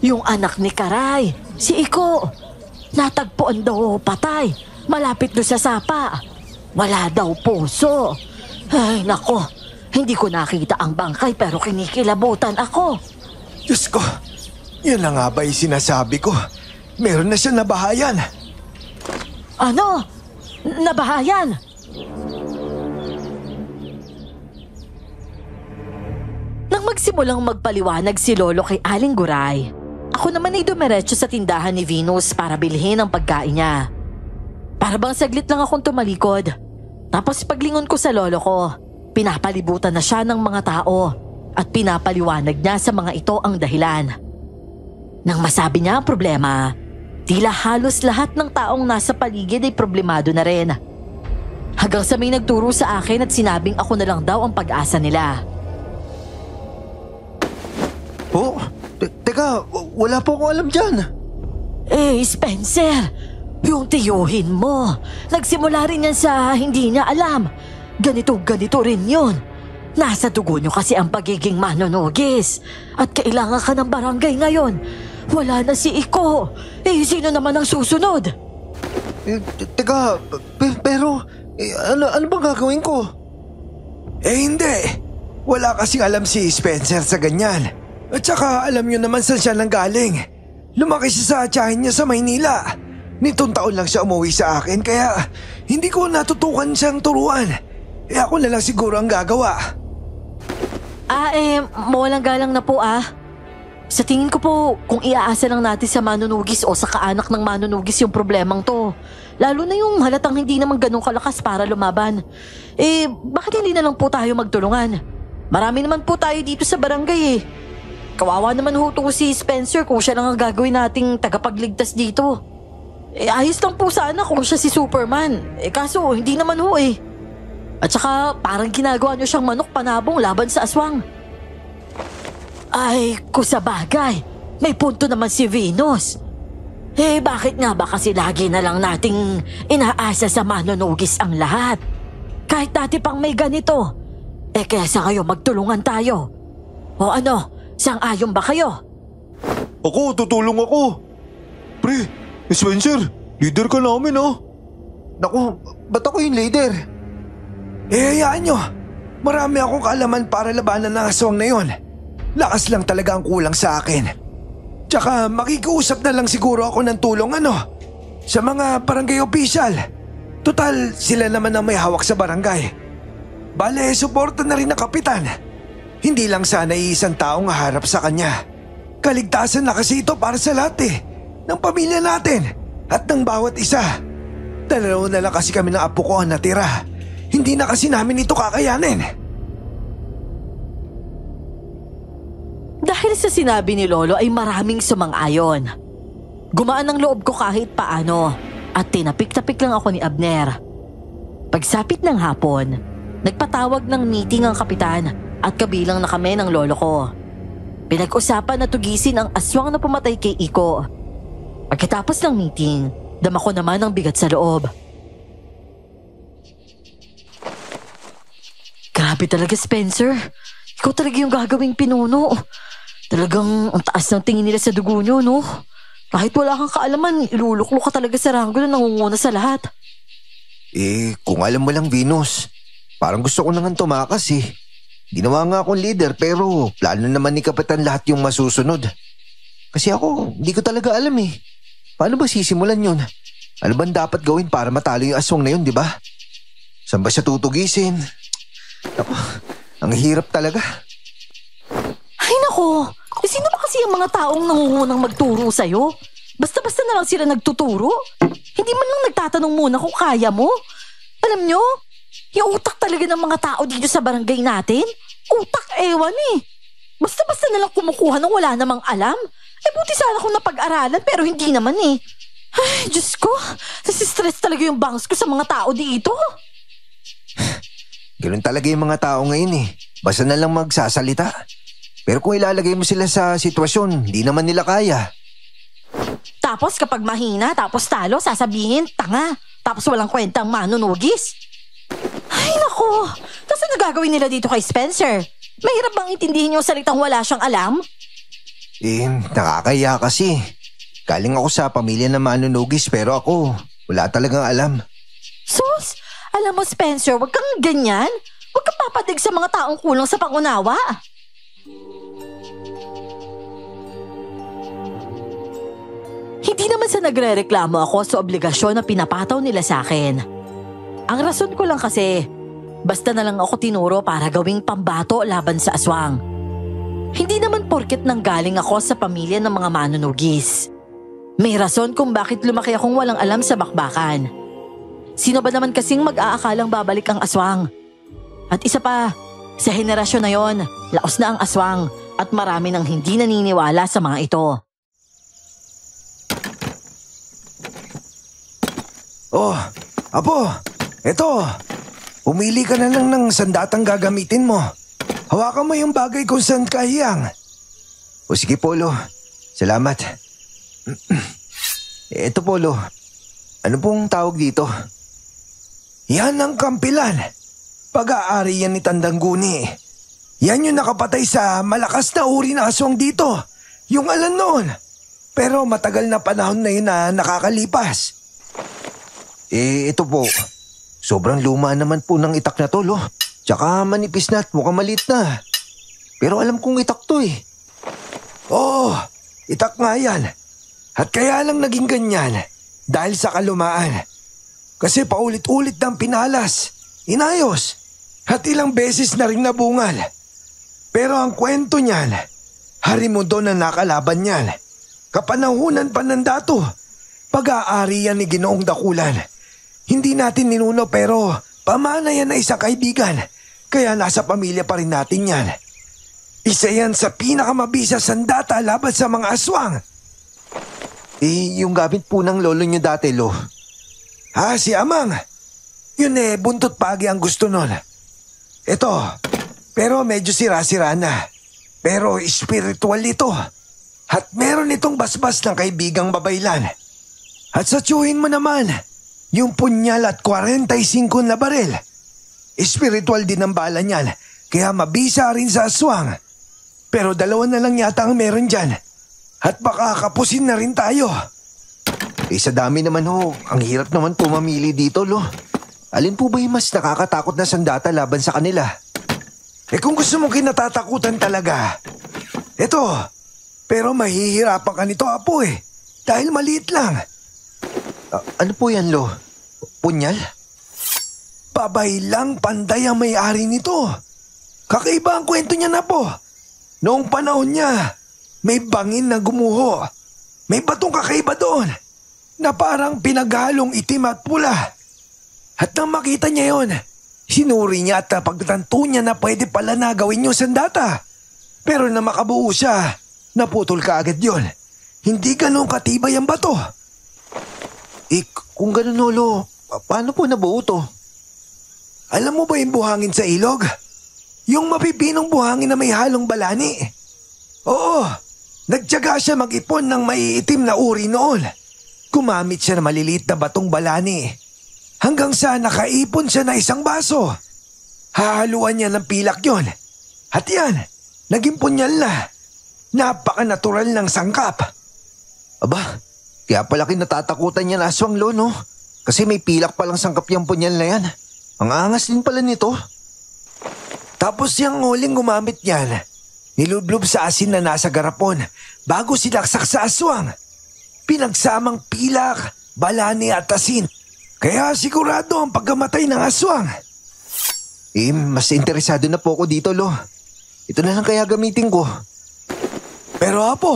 Yung anak ni Karay, si Iko. Natagpuan daw patay, malapit doon sa sapa. Wala daw puso. Ay nako, hindi ko nakita ang bangkay pero kinikilabutan ako. Diyos ko, yun na nga ba yung sinasabi ko? Meron na siya nabahayan. Ano? Nabahayan? Nang Nagsimulang magpaliwanag si Lolo kay Aling Guray. Ako naman ay dumiretso sa tindahan ni Venus para bilhin ang pagkain niya. Para bang saglit lang akong tumalikod. Tapos paglingon ko sa lolo ko, pinapalibutan na siya ng mga tao at pinapaliwanag niya sa mga ito ang dahilan. Nang masabi niya ang problema, tila halos lahat ng taong nasa paligid ay problemado na rin. Hanggang sa may nagturo sa akin at sinabing ako na lang daw ang pag-asa nila. Oh, teka, wala po akong alam dyan. Spencer, yung tiyuhin mo, nagsimula rin yan sa hindi niya alam. Ganito rin yun. Nasa dugo niyo kasi ang pagiging manunugis. At kailangan ka ng barangay ngayon. Wala na si Iko. Sino naman ang susunod? Teka, pero ano bang gagawin ko? Hindi. Wala kasing alam si Spencer sa ganyan. At saka alam niyo naman saan siya nanggaling. Lumaki siya sa tiyahin niya sa Maynila. Nitong taon lang siya umuwi sa akin kaya hindi ko natutukan siyang turuan. Ako na lang siguro ang gagawa. Mawalang galang na po ah. Sa tingin ko po, kung iaasa lang natin sa manunugis o sa kaanak ng manunugis yung problemang to, lalo na yung halatang hindi naman ganun kalakas para lumaban, bakit hindi na lang po tayo magtulungan? Marami naman po tayo dito sa barangay eh. Kawawa naman ho to si Spencer kung siya lang ang gagawin nating tagapagligtas dito. Ayos lang po sana kung siya si Superman. Kaso hindi naman ho eh. At saka parang ginagawa niyo siyang manok panabong laban sa aswang. Ay, kusabagay. May punto naman si Venus. Bakit nga ba kasi lagi na lang nating inaasa sa manunugis ang lahat? Kahit dati pang may ganito. Kesa kayo magtulungan tayo. O ano, sang-ayon ba kayo? Ako, tutulong ako. Pre, Spencer, leader ka namin ah. Naku, ba't ako yung leader? Hayaan nyo. Marami akong kaalaman para labanan ng aswang na yon. Lakas lang talaga ang kulang sa akin. Tsaka makikiusap na lang siguro ako ng tulong sa mga barangay official. Total, sila naman ang may hawak sa barangay. Bale, suporta na rin ng kapitan. Hindi lang sana iisang taong harap sa kanya. Kaligtasan na kasi ito para sa lahat ng pamilya natin at ng bawat isa. Dalawa na lang kasi kami ng apo ko ang natira. Hindi na kasi namin ito kakayanin. Dahil sa sinabi ni Lolo ay maraming sumang-ayon. Gumaan ang loob ko kahit paano at tinapik-tapik lang ako ni Abner. Pagsapit ng hapon, nagpatawag ng meeting ang kapitan at kabilang na kami ng lolo ko. Pinag-usapan na tugisin ang aswang na pumatay kay Iko. Pagkatapos ng meeting, dama ko naman ang bigat sa loob. Grabe talaga, Spencer. Ikaw talaga yung gagawing pinuno. Talagang ang taas ng tingin nila sa dugo nyo, no? Kahit wala kang kaalaman, iluluklok ka talaga sa ranggo na nangunguna sa lahat. Kung alam mo lang, Venus, parang gusto ko nang tumakas eh. Ginawa nga akong leader pero plano naman ni Kapitan lahat yung masusunod. Kasi ako, hindi ko talaga alam eh. Paano ba sisimulan yun? Ano bang dapat gawin para matalo yung aswang na yun, di ba? Saan ba siya tutugisin? Ako, ang hirap talaga. Ay nako, sino ba kasi yung mga taong nangungunang magturo sa'yo? Basta-basta na lang sila nagtuturo. Hindi man lang nagtatanong muna kung kaya mo. Alam nyo, yung utak talaga ng mga tao dito sa barangay natin, utak ewan eh. Basta-basta na lang kumukuha ng wala namang alam. Buti sana kung napag-aralan pero hindi naman eh. Ay, Diyos ko, nasistress talaga yung bangs ko sa mga tao dito. Ganun talaga yung mga tao ngayon eh. Basta na lang magsasalita. Pero kung ilalagay mo sila sa sitwasyon, hindi naman nila kaya. Tapos kapag mahina, tapos talo, sasabihin, tanga. Tapos walang kwentang manunugis. Ay nako, tapos ano gagawin nila dito kay Spencer? Mahirap bang intindihin yung salitang wala siyang alam? Nakakaya kasi. Galing ako sa pamilya na manunugis pero ako, wala talagang alam. Sus, alam mo Spencer, wag kang ganyan. Wag kang papadig sa mga taong kulang sa pangunawa. Hindi naman sa nagrereklamo ako sa obligasyon na pinapataw nila sa akin. Ang rason ko lang kasi, basta na lang ako tinuro para gawing pambato laban sa aswang. Hindi naman porket nanggaling ako sa pamilya ng mga manunugis. May rason kung bakit lumaki akong walang alam sa bakbakan. Sino ba naman kasing mag-aakalang babalik ang aswang? At isa pa, sa henerasyon na yon, laos na ang aswang at marami nang hindi naniniwala sa mga ito. Oh, Apo, eto. Pumili ka na lang ng sandatang gagamitin mo. Hawakan mo yung bagay kung saan kahiyang. O sige, Polo. Salamat. Eto, Polo. Ano pong tawag dito? Yan ang kampilan. Pag-aari yan ni Tandangguni. Yan yung nakapatay sa malakas na uri na aswang dito. Yung alan noon. Pero matagal na panahon na yun na nakakalipas. Ito po. Sobrang luma naman po ng itak na to, lo. Tsaka manipis na at mukhang maliit na. Pero alam kong itak to eh. Oo, itak nga yan. At kaya lang naging ganyan dahil sa kalumaan. Kasi paulit-ulit ng pinalas, inayos, at ilang beses na rin nabungal. Pero ang kwento niyan, Harimundo na nakalaban niyan. Kapanahunan pa ng dato, pag-aari yan ni Ginoong Dakulan. Hindi natin ninuno pero pamana yan na isang kaibigan, kaya nasa pamilya pa rin natin yan. Isa yan sa pinakamabisa sandata laban sa mga aswang. Yung gamit po ng lolo niyo dati, lo. Si Amang. Yun buntot pagi ang gusto nun. Ito, pero medyo sira-sira na. Pero spiritual ito. At meron itong basbas ng kaibigang babaylan. At sa tiyuhin mo naman, yung punyal at 45 na baril. Spiritual din ang bala niyan, kaya mabisa rin sa aswang. Pero dalawa na lang yata ang meron dyan. At baka kapusin na rin tayo. Sa dami naman ho, ang hirap naman po mamili dito, lo. Alin po ba yung mas nakakatakot na sandata laban sa kanila? Kung gusto mong kinatatakutan talaga, eto, pero mahihirapan ka nito, Apo dahil maliit lang. Ano po yan, lo? Punyal? Babay lang panday ang may-ari nito. Kakaiba ang kwento niya na po. Noong panahon niya, may bangin na gumuho. May batong kakaiba doon na parang pinaghalong itim at pula. At nang makita niya yon, sinuri niya at pagtanto niya na pwede pala na gawin yung sandata. Pero na makabuo siya, naputol ka agad yon. Hindi ganun katibay ang bato. Kung ganun, lo, paano po nabuo to? Alam mo ba yung buhangin sa ilog? Yung mapipinong buhangin na may halong balani. Oo, nagtiyaga siya mag-ipon ng maiitim na uri noon. Gumamit siya ng maliliit na batong balani. Hanggang sa nakaipon siya na isang baso. Hahaluan niya ng pilak yon. At yan, naging punyal na. Napaka-natural ng sangkap. Aba, kaya pala kinatatakutan niya na aswang, lo, no? Kasi may pilak palang sangkap yung punyal na yan. Ang angas din pala nito. Tapos yung huling gumamit niyan, nilublob sa asin na nasa garapon bago silaksak sa aswang. Pinagsamang pilak, balani at asin. Kaya sigurado ang pagkamatay ng aswang. Mas interesado na po ako dito, lo. Ito na lang kaya gamitin ko. Pero Apo,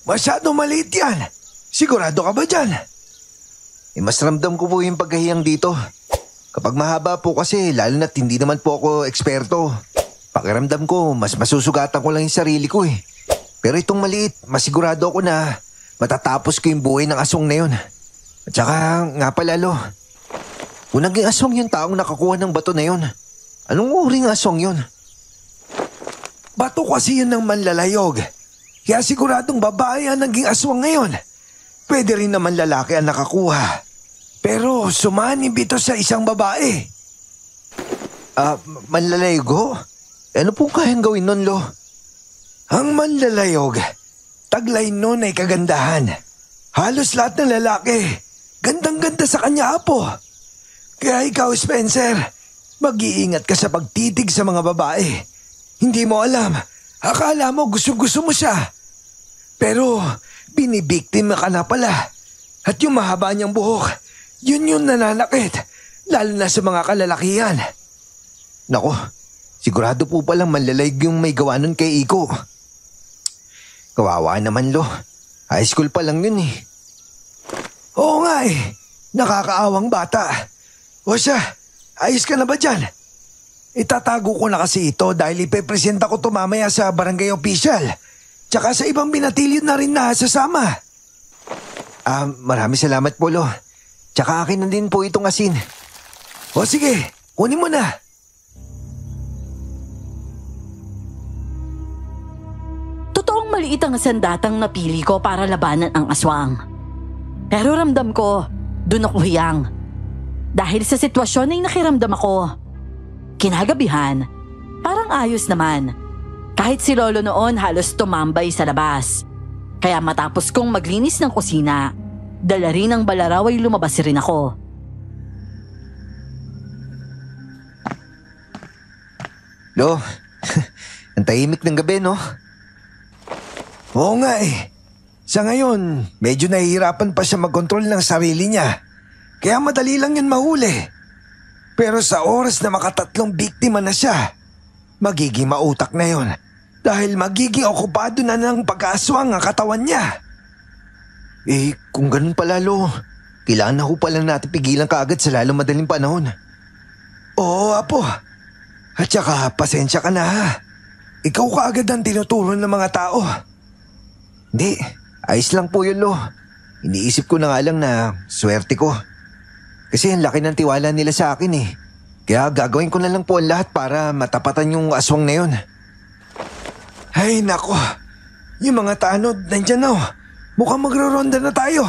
masyado maliit yan. Sigurado ka ba dyan? Mas ramdam ko po yung pagkahiyang dito. Kapag mahaba po kasi, lalo na't hindi naman po ako eksperto. Pakiramdam ko, mas masusugatan ko lang yung sarili ko Pero itong maliit, masigurado ako na matatapos ko yung buhay ng aswang na yun. At saka nga pala, lo, kung naging aswang yung taong nakakuha ng bato na yun, anong uring aswang yun? Bato kasi yun ng manlalayog. Kaya siguradong babae ang naging aswang ngayon. Pwede rin naman lalaki ang nakakuha. Pero sumanib ito sa isang babae. Manlalaygo? Ano pong kayang gawin nun, lo? Ang manlalayog, taglay nun ay kagandahan. Halos lahat ng lalaki, gandang-ganda sa kanya, Apo. Kaya ikaw, Spencer, mag-iingat ka sa pagtitig sa mga babae. Hindi mo alam, akala mo gusto-gusto mo siya. Pero binibiktima ka na pala. At yung mahaba niyang buhok, yun yung nananakit, lalo na sa mga kalalakihan. Nako, sigurado po palang manlalayg yung may gawa nun kay Iko. Kawawa naman, Lo. High school pa lang yun eh. Oo nga eh. Nakakaawang bata. O siya, ayos ka na ba dyan? Itatago ko na kasi ito dahil ipepresenta ko to mamaya sa barangay official. Tsaka sa ibang binatilyo na rin na sasama. Maraming salamat po, Lo. Tsaka akin na din po itong asin. O sige, kunin mo na. Totoong maliit ang sandatang napili ko para labanan ang aswang. Pero ramdam ko, doon ako hiyang. Dahil sa sitwasyon ay nakiramdam ako. Kinagabihan, parang ayos naman. Kahit si Lolo noon halos tumambay sa labas. Kaya matapos kong maglinis ng kusina, dala rin ng balaraw ay lumabas rin ako. Lo, ang tahimik ng gabi, no? Oo nga eh. Sa ngayon, medyo nahihirapan pa siya magkontrol ng sarili niya. Kaya madali lang yun mahuli. Pero sa oras na makatatlong biktima na siya, magiging mautak na yun. Dahil magiging okupado na ng pag-aaswang ang katawan niya. Kung ganun pala, Lo, kailangan na ho pala natin pigilan kaagad sa lalong madaling panahon. Oo, Apo. At saka, pasensya ka na ha. Ikaw kaagad ang tinuturo ng mga tao. Hindi, ayos lang po yun, Lo. Iniisip ko na nga lang na swerte ko. Kasi ang laki ng tiwala nila sa akin eh. Kaya gagawin ko na lang po ang lahat para matapatan yung aswang na yun. Ay, nako. Yung mga tanod, nandyan na. Mukhang magroronda na tayo.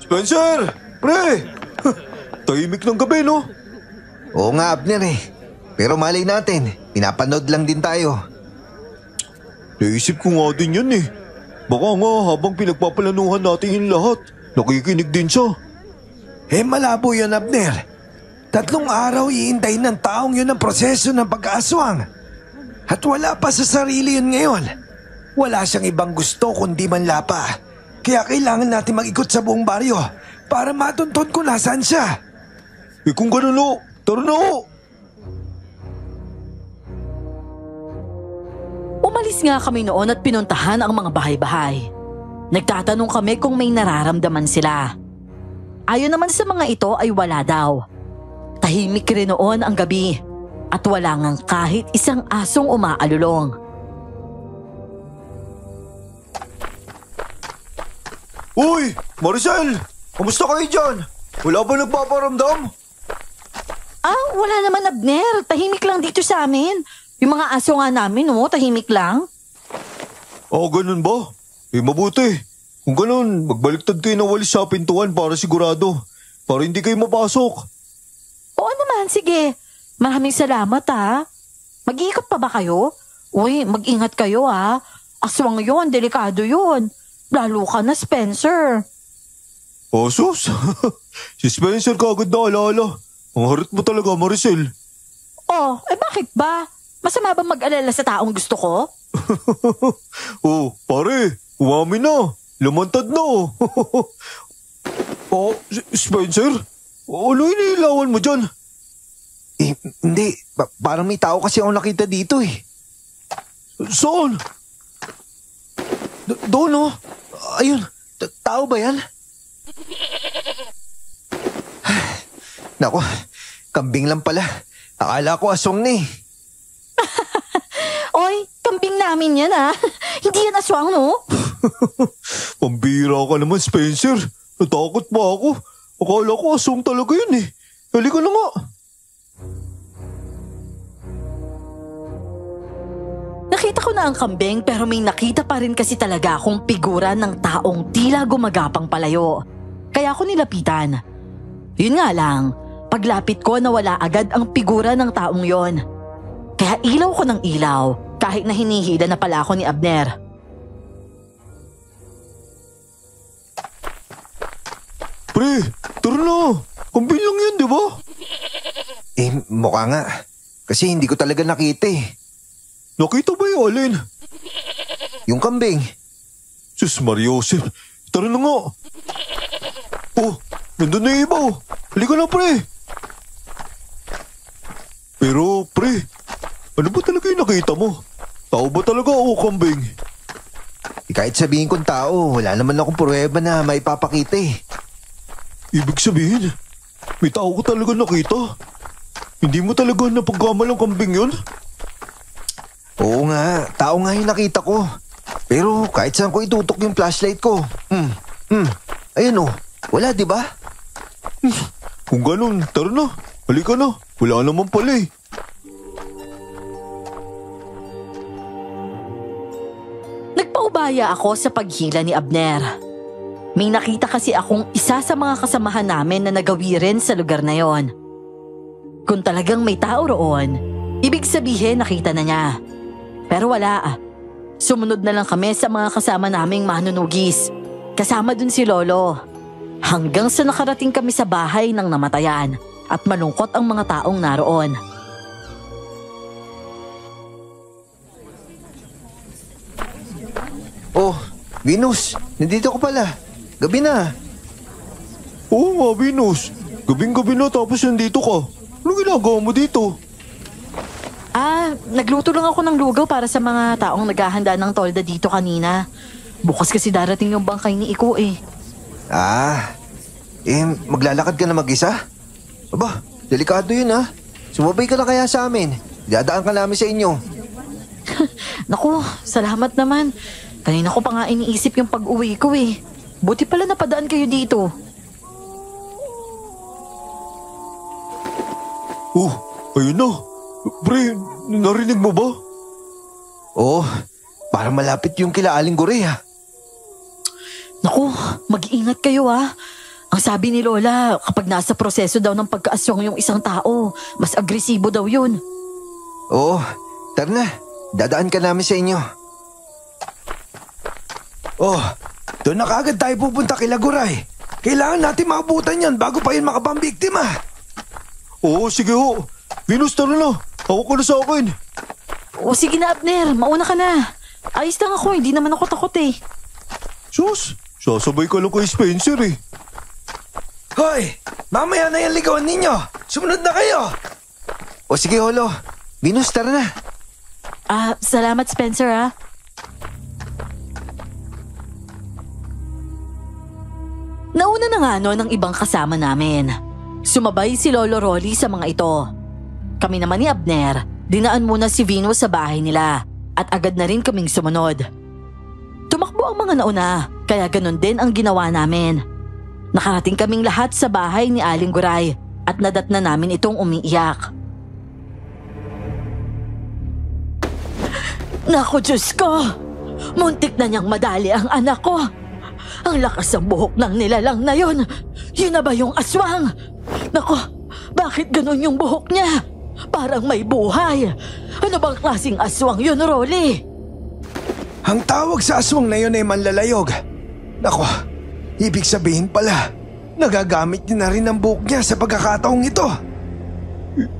Spencer! Pre! Tahimik ng gabi, no? Oo nga, Abner eh. Pero malay natin, pinapanood lang din tayo. Naisip ko nga din yan eh. Baka nga habang pinagpapalanuhan natin yung lahat, nakikinig din siya. Malabo yun, Abner. 3 araw iintayin ng taong yun ang proseso ng pag-aaswang. At wala pa sa sarili yun ngayon. Wala siyang ibang gusto kundi manla pa. Kaya kailangan natin mag-ikot sa buong baryo para matuntun kung nasaan siya. Kung gano'n, Lo, tara na ho. Umalis nga kami noon at pinuntahan ang mga bahay-bahay. Nagtatanong kami kung may nararamdaman sila. Ayon naman sa mga ito ay wala daw. Tahimik rin noon ang gabi at wala ngang kahit isang asong umaalulong. Uy, Maricel! Kamusta kayo dyan? Wala ba nagpaparamdam? Wala naman, Abner. Tahimik lang dito sa amin. Yung mga aso nga namin, tahimik lang. Ganun ba? Mabuti. Kung ganun, magbaliktad kayo ng walis sa pintuan para sigurado. Para hindi kayo mapasok. Oo naman, sige. Maraming salamat Mag-iikot pa ba kayo? Uy, mag-ingat kayo Aswang yun, delikado yun. Lalo ka na, Spencer. Sus? Si Spencer kagad na alala. Ang harit mo talaga, Maricel. Bakit ba? Masama ba mag-alala sa taong gusto ko? Pare, umamin na. Lumantad na. Spencer? Ano iniilawan mo dyan? Hindi. Parang may tao kasi akong nakita dito eh. Saan? Doon. Ayun. Tao ba yan? Nako, kambing lang pala. Akala ko aswang na eh. Oy, kambing namin yan Hindi yan aswang, no? Pambira ka naman, Spencer. Natakot pa ako. Akala ko aswang talaga yun eh. Halika na nga. Nakita ko na ang kambing pero may nakita pa rin kasi talaga akong figura ng taong tila gumagapang palayo. Kaya ako nilapitan. Yun nga lang, paglapit ko nawala agad ang figura ng taong yon. Kaya ilaw ko ng ilaw kahit na hinihila na pala ako ni Abner. Pre, tara na. Kambing lang yun, di ba? Mukha nga. Kasi hindi ko talaga nakita eh. Nakita ba yung alin? Yung kambing. Sus Mariosep, tara na nga. Nandun na yung iba Halika na, pre. Pero, pre, ano ba talaga yung nakita mo? Tao ba talaga o kambing? Kahit sabihin kong tao, wala naman akong pruweba na maipapakita eh. Ibig sabihin, may tao ko talaga nakita. Hindi mo talaga napagkamalang kambing yun? Oo nga, tao nga yung nakita ko. Pero kahit saan ko itutok yung flashlight ko. Ayun oh, wala di ba? Kung ganun, tara na. Halika na. Wala naman pala eh. Nagpaubaya ako sa paghila ni Abner. May nakita kasi akong isa sa mga kasamahan namin na nagawi rin sa lugar na yon. Kung talagang may tao roon, ibig sabihin nakita na niya. Pero wala. Sumunod na lang kami sa mga kasama naming manunugis. Kasama dun si Lolo. Hanggang sa nakarating kami sa bahay ng namatayan at malungkot ang mga taong naroon. Oh, Venus, nandito ko pala. Gabi na. Oo nga, Venus. Gabing-gabi na tapos nandito ka. Ano ginagawa mo dito? Nagluto lang ako ng lugaw para sa mga taong naghahanda ng tolda dito kanina. Bukas kasi darating yung bangkay ni Iko eh. Maglalakad ka na mag-isa? Aba, delikado yun ha. Sumabay ka na kaya sa amin. Dadaan ka namin sa inyo. Naku, salamat naman. Kanina ko pa nga iniisip yung pag-uwi ko eh. Buti pala napadaan kayo dito. Oh, ayun na. Pre, narinig mo ba? Oo, parang malapit yung kila Aling Goray ha. Naku, mag-iingat kayo ha. Ang sabi ni Lola, kapag nasa proseso daw ng pagkaaswang yung isang tao, mas agresibo daw yun. Oo, tara na. Dadaan ka namin sa inyo. Oh, doon na kaagad tayo pupunta kila Goray. Kailangan natin maabutan yan bago pa yun makapambiktima. Oo, sige ho. Venus, tara na. Hawak ka na sa akin. O sige na Abner, mauna ka na. Ayos lang ako, hindi naman ako takot eh. Sus, sasabay ka lang kay Spencer eh. Hoy, mamaya na yung ligawan ninyo. Sumunod na kayo. O sige, Holo. Venus, tara na. Salamat Spencer ha. Nauna na nga ng ibang kasama namin. Sumabay si Lolo Rolly sa mga ito. Kami naman ni Abner, dinaan muna si Venus sa bahay nila at agad na rin kaming sumunod. Tumakbo ang mga nauna, kaya ganun din ang ginawa namin. Nakarating kaming lahat sa bahay ni Aling Goray at nadat na namin itong umiiyak. Naku Diyos ko! Muntik na niyang madali ang anak ko! Ang lakas ng buhok ng nilalang na yun! Yun na ba yung aswang? Naku, bakit ganun yung buhok niya? Parang may buhay! Ano bang klaseng aswang yun, Rolly? Ang tawag sa aswang na yun ay manlalayog. Nako, ibig sabihin pala, nagagamit niya na rin ang buhok niya sa pagkakataong ito.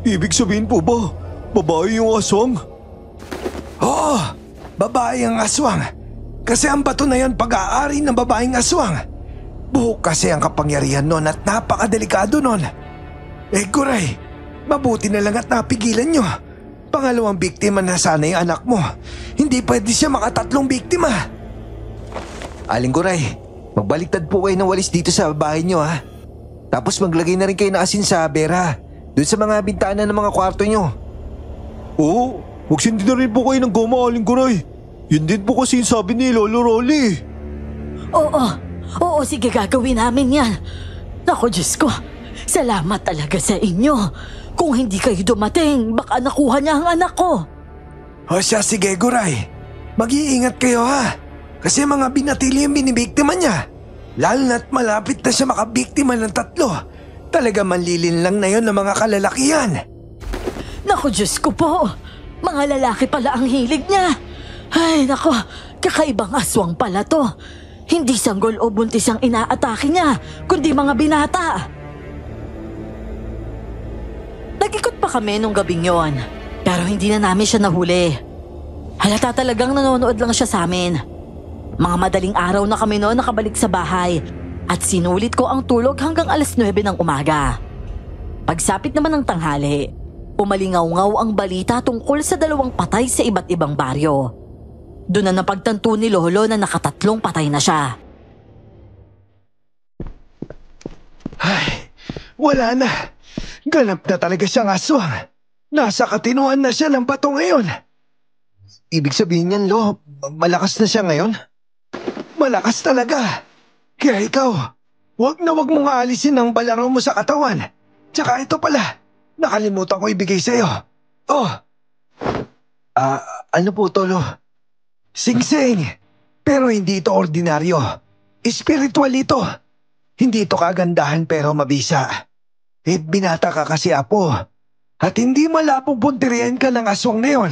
Ibig sabihin po ba, babae yung aswang? Oo, babae ang aswang. Kasi ang bato na yan pag-aari ng babaeng aswang. Buhok kasi ang kapangyarihan nun at napakadelikado nun. Goray, mabuti na lang at napigilan nyo. Pangalawang biktima na sana yung anak mo. Hindi pwede siya makatatlong biktima. Aling Goray, magbaliktad po kayo ng walis dito sa bahay nyo ha. Tapos maglagay na rin kayo ng asin sa bera. Doon sa mga bintana ng mga kwarto nyo. Oo, magsindi na rin po kayo ng goma, Aling Goray. Yun din po kasi yung sabi ni Lolo Rolly. Oo, sige gagawin namin yan. Naku Diyos ko, salamat talaga sa inyo. Kung hindi kayo dumating, baka nakuha niya ang anak ko. O siya, sige Goray. Mag-iingat kayo ha. Kasi mga binatili yung binibiktima niya. Lalo na't malapit na siya makabiktima ng 3. Talaga manlilin lang na yon ng mga kalalakihan. Naku Diyos ko po, mga lalaki pala ang hilig niya. Ay naku, kakaibang aswang pala to. Hindi sanggol o buntis ang inaatake niya, kundi mga binata. Nag-ikot pa kami nung gabing yon, pero hindi na namin siya nahuli. Halata talagang nanonood lang siya sa amin. Mga madaling araw na kami noon nakabalik sa bahay at sinulit ko ang tulog hanggang 9:00 ng umaga. Pagsapit naman ng tanghali, Umalingaw-ngaw ang balita tungkol sa 2 patay sa iba't ibang baryo. Doon na napagtanto ni Lolo na nakatatlong patay na siya. Ay, wala na. Ganap na talaga siyang aswang. Nasa katinuan na siya ng bato ngayon. Ibig sabihin niyan, Lo, malakas na siya ngayon? Malakas talaga. Kaya ikaw, wag mong aalisin ang balaro mo sa katawan. Tsaka ito pala, nakalimutan ko ibigay sa'yo. Oh, Ano po, Tolo? singsing. Pero hindi ito ordinaryo. Espiritual ito. Hindi ito kagandahan pero mabisa. Binata ka kasi, Apo. At hindi malapong punterihan ka ng aswang na yun.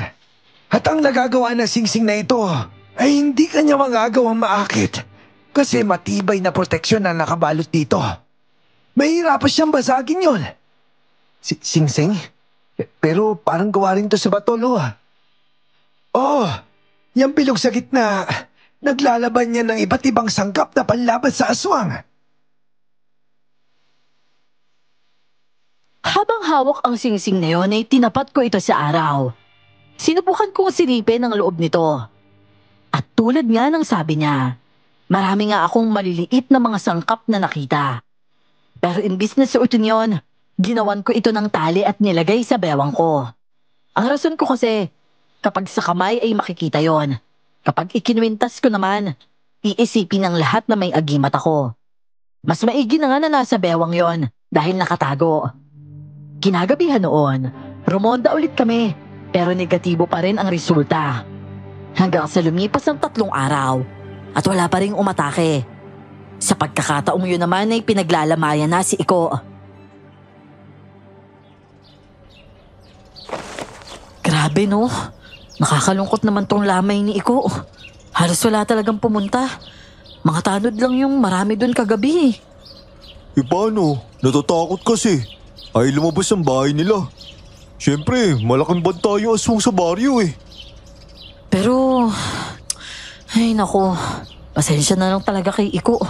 At ang nagagawa ng singsing na ito ay hindi kanya magagawang maakit kasi matibay na proteksyon ang nakabalot dito. Mahirapan siyang basagin yun. Singsing? Pero parang gawa rin to sa bato, Lo. Oh, yung bilog sa gitna, naglalaban niya ng iba't ibang sangkap na panlaban sa aswang. Habang hawak ang singsing na yon ay tinapat ko ito sa araw. Sinubukan kong silipin ang loob nito. At tulad nga ng sabi niya, marami nga akong maliliit na mga sangkap na nakita. Pero imbis na suotin yon, ginawan ko ito ng tali at nilagay sa bewang ko. Ang rason ko kasi, kapag sa kamay ay makikita yon. Kapag ikinwintas ko naman, iisipin ng lahat na may agimat ako. Mas maigi na nga na nasa bewang yon dahil nakatago. Kinagabihan noon, rumonda ulit kami pero negatibo pa rin ang resulta. Hanggang sa lumipas ng 3 araw at wala pa ring umatake. Sa pagkakataong yun naman ay pinaglalamayan na si Iko. Grabe no, nakakalungkot naman tong lamay ni Iko. Halos wala talagang pumunta. Mga tanod lang yung marami dun kagabi. Paano? Natatakot kasi. Ay lumabas ang bahay nila. Siyempre, malaking banta yung aswang sa baryo eh. Pero, ay nako, pasensya na lang talaga kay Iko.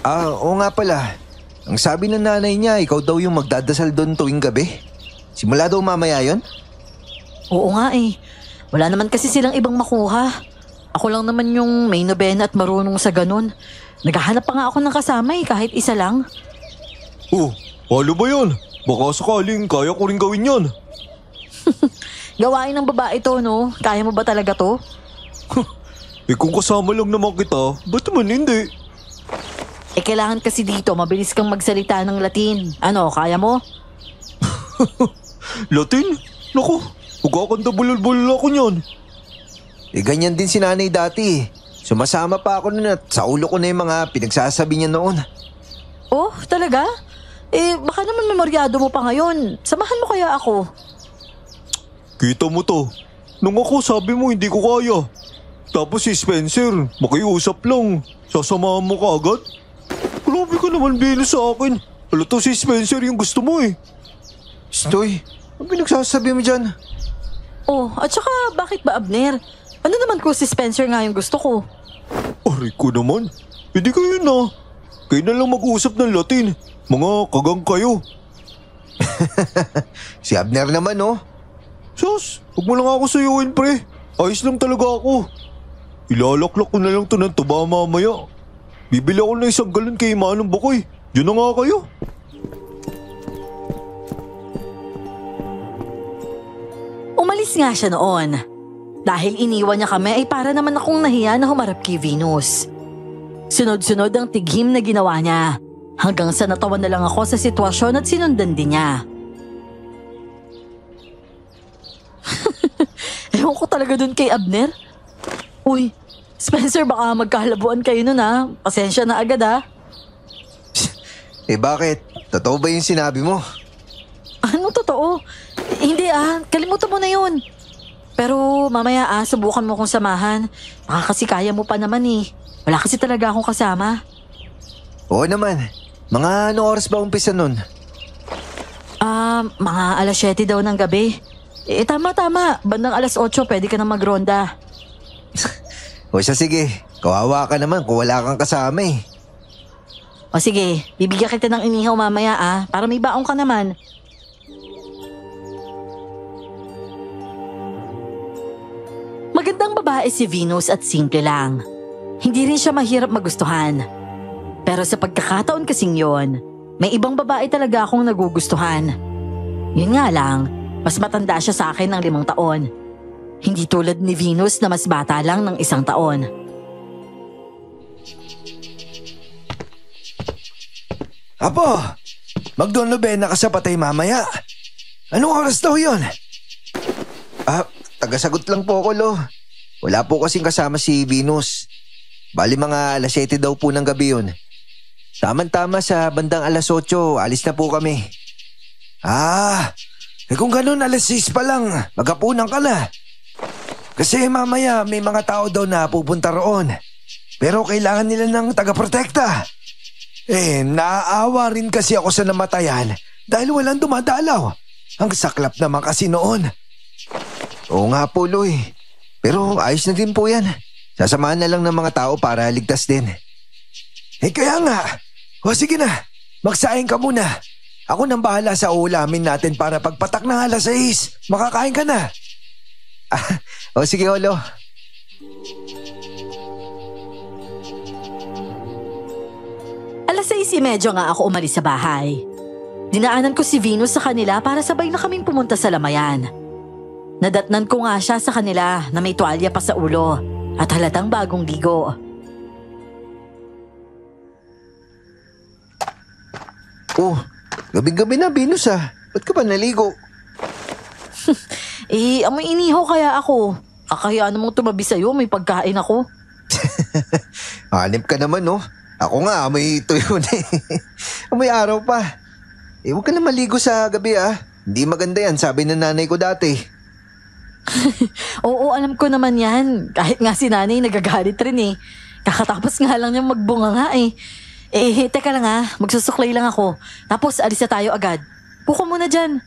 Oo nga pala. Ang sabi ng nanay niya, ikaw daw yung magdadasal doon tuwing gabi. Simula daw mamaya yon? Oo nga eh, wala naman kasi silang ibang makuha. Ako lang naman yung may nobena at marunong sa ganun. Naghahanap pa nga ako ng kasama eh, kahit isa lang. Oh, ano ba yan? Baka sakaling kaya ko rin gawin yan. Gawain ng babae to, no? Kaya mo ba talaga to? Kung kasama lang naman kita, ba't naman hindi? Kailangan kasi dito mabilis kang magsalita ng Latin. Ano, kaya mo? Latin? Naku, magkakanta bulol-bulol ako niyan. Ganyan din si nanay dati. Sumasama pa ako nun at sa ulo ko na yung mga pinagsasabi niya noon. Oh, talaga? Baka naman memoryado mo pa ngayon. Samahan mo kaya ako? Kita mo to. Nung ako sabi mo hindi ko kaya. Tapos si Spencer, makiusap lang. Sasamahan mo ka agad? Grabe ka naman bilis sa akin. Halata si Spencer yung gusto mo eh. Stoy, ano pinagsasabi mo dyan? Oh, at saka bakit ba Abner? Ano naman kung si Spencer nga yung gusto ko? Aray ko naman. Hindi kayo na. Kayo na lang mag-uusap ng Latin. Mga kagang kayo. Si Abner naman, oh. Sus, huwag mo lang ako sayuin, pre. Ayos lang talaga ako. Ilalaklak ko na lang to ng tuba mamaya. Bibili ako ng 1 galon kay Manong Bukoy. Diyan na nga kayo. Umalis nga siya noon. Dahil iniwan niya kami ay para naman akong nahiya na humarap kay Venus. Sunod-sunod ang tighim na ginawa niya. Hanggang sa natawa na lang ako sa sitwasyon at sinundan din niya. Ewan ko talaga dun kay Abner. Uy, Spencer, baka magkahalabuan kayo nun ha. Pasensya na agad ha. Bakit? Totoo ba yung sinabi mo? Anong totoo? Hindi kalimutan mo na yun. Pero mamaya subukan mo kong samahan. Baka kasi kaya mo pa naman eh. Wala kasi talaga akong kasama. Oo naman. Mga anong oras ba umpisa nun? Mga 7:00 daw ng gabi. Tama. Bandang 8:00 pwede ka na magronda. O siya sige, kawawa ka naman kung wala kang kasama eh. O sige, bibigyan kita ng inihaw mamaya para may baong ka naman. Magandang babae si Venus at simple lang. Hindi rin siya mahirap magustuhan. Pero sa pagkakataon kasing yon, may ibang babae talaga akong nagugustuhan. Yun nga lang, mas matanda siya sa akin ng 5 taon. Hindi tulad ni Venus na mas bata lang ng 1 taon. Apo, magdonobena ka sa patay mamaya. Anong oras daw yun? Tagasagot lang po ako, Lo. Wala po kasing kasama si Venus. Bali mga alas 7 daw po ng gabi yun. Tama-tama sa bandang alas 8, alis na po kami. Kung ganun alas 6 pa lang, maghapunan ka na. Kasi mamaya may mga tao daw na pupunta roon. Pero kailangan nila ng tagaprotekta. Naaawa rin kasi ako sa namatayan dahil walang dumadalaw. Ang saklap naman kasi noon. Oo nga po, Lo eh. Pero ayos na din po yan. Sasamahan na lang ng mga tao para ligtas din. Kaya nga. O sige na, magsaing ka muna. Ako nang bahala sa ulamin natin para pagpatak ng alas 6, makakain ka na. Sige, Lo. Alas 6:30 nga ako umalis sa bahay. Dinaanan ko si Venus sa kanila para sabay na kaming pumunta sa Lamayan. Nadatnan ko nga siya sa kanila na may tuwalya pa sa ulo at halatang bagong ligo. Oh, gabing-gabi na, Venus ah. Ba't ka ba naligo? Amoy inihaw kaya ako. Kakayaan mong tumabi sa'yo, may pagkain ako. Hanip ka naman, no? Ako nga, amoy tuyo na eh. Amoy araw pa. Huwag ka na maligo sa gabi ah. Hindi maganda yan, sabi ng nanay ko dati. Oo, alam ko naman yan. Kahit nga si nanay nagagalit rin eh. Kakatapos nga lang niyang magbunga nga eh. Teka lang ha, magsusuklay lang ako. Tapos alis na tayo agad. Puko muna dyan.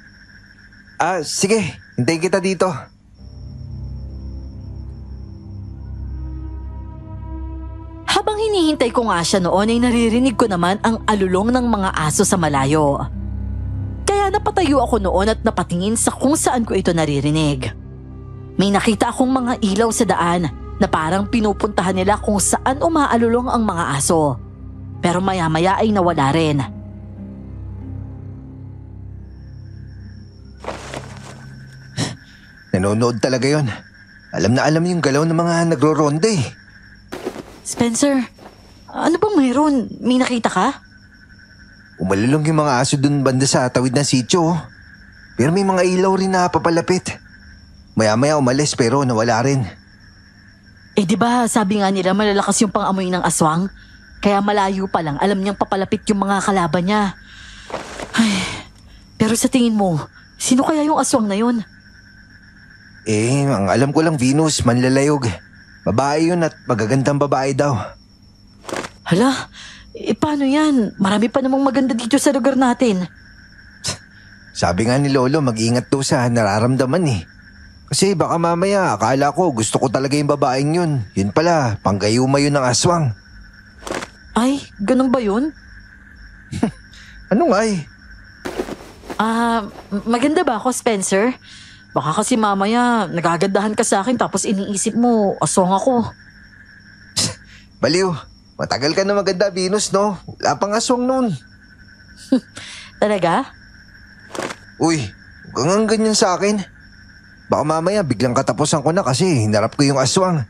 Sige, hintayin kita dito. Habang hinihintay ko nga siya noon ay naririnig ko naman ang alulong ng mga aso sa malayo. Kaya napatayo ako noon at napatingin sa kung saan ko ito naririnig. May nakita akong mga ilaw sa daan na parang pinupuntahan nila kung saan umaalulong ang mga aso. Pero maya-maya ay nawala rin. Nanonood talaga yon. Alam na alam yung galaw ng mga nagro-ronde eh. Spencer, ano bang mayroon? May nakita ka? Umalulong yung mga aso dun banda sa tawid ng sityo. Pero may mga ilaw rin na papalapit. Maya-maya umalis pero nawala rin. Di ba sabi nga nila malalakas yung pang-amoy ng aswang? Kaya malayo pa lang alam niyang papalapit yung mga kalaban niya. Ay, pero sa tingin mo, sino kaya yung aswang na yun? Ang alam ko lang Venus, manlalayog. Babae yun at magagandang babae daw. Hala, paano yan? Marami pa namang maganda dito sa lugar natin. Sabi nga ni Lolo, mag-ingat daw sa nararamdaman eh. Kasi baka mamaya akala ko gusto ko talaga yung babaeng yun. Yun pala, panggayuma yun ng aswang. Ay, ganun ba yun? Ano nga eh? Maganda ba ako, Spencer? Baka kasi mamaya nagagandahan ka sa akin tapos iniisip mo aswang ako. Baliw, matagal ka na maganda Venus no? Wala pang aswang nun. Talaga? Uy, huwag kang ganyan sa akin. Baka mamaya biglang katapusan ko na kasi hinarap ko yung aswang.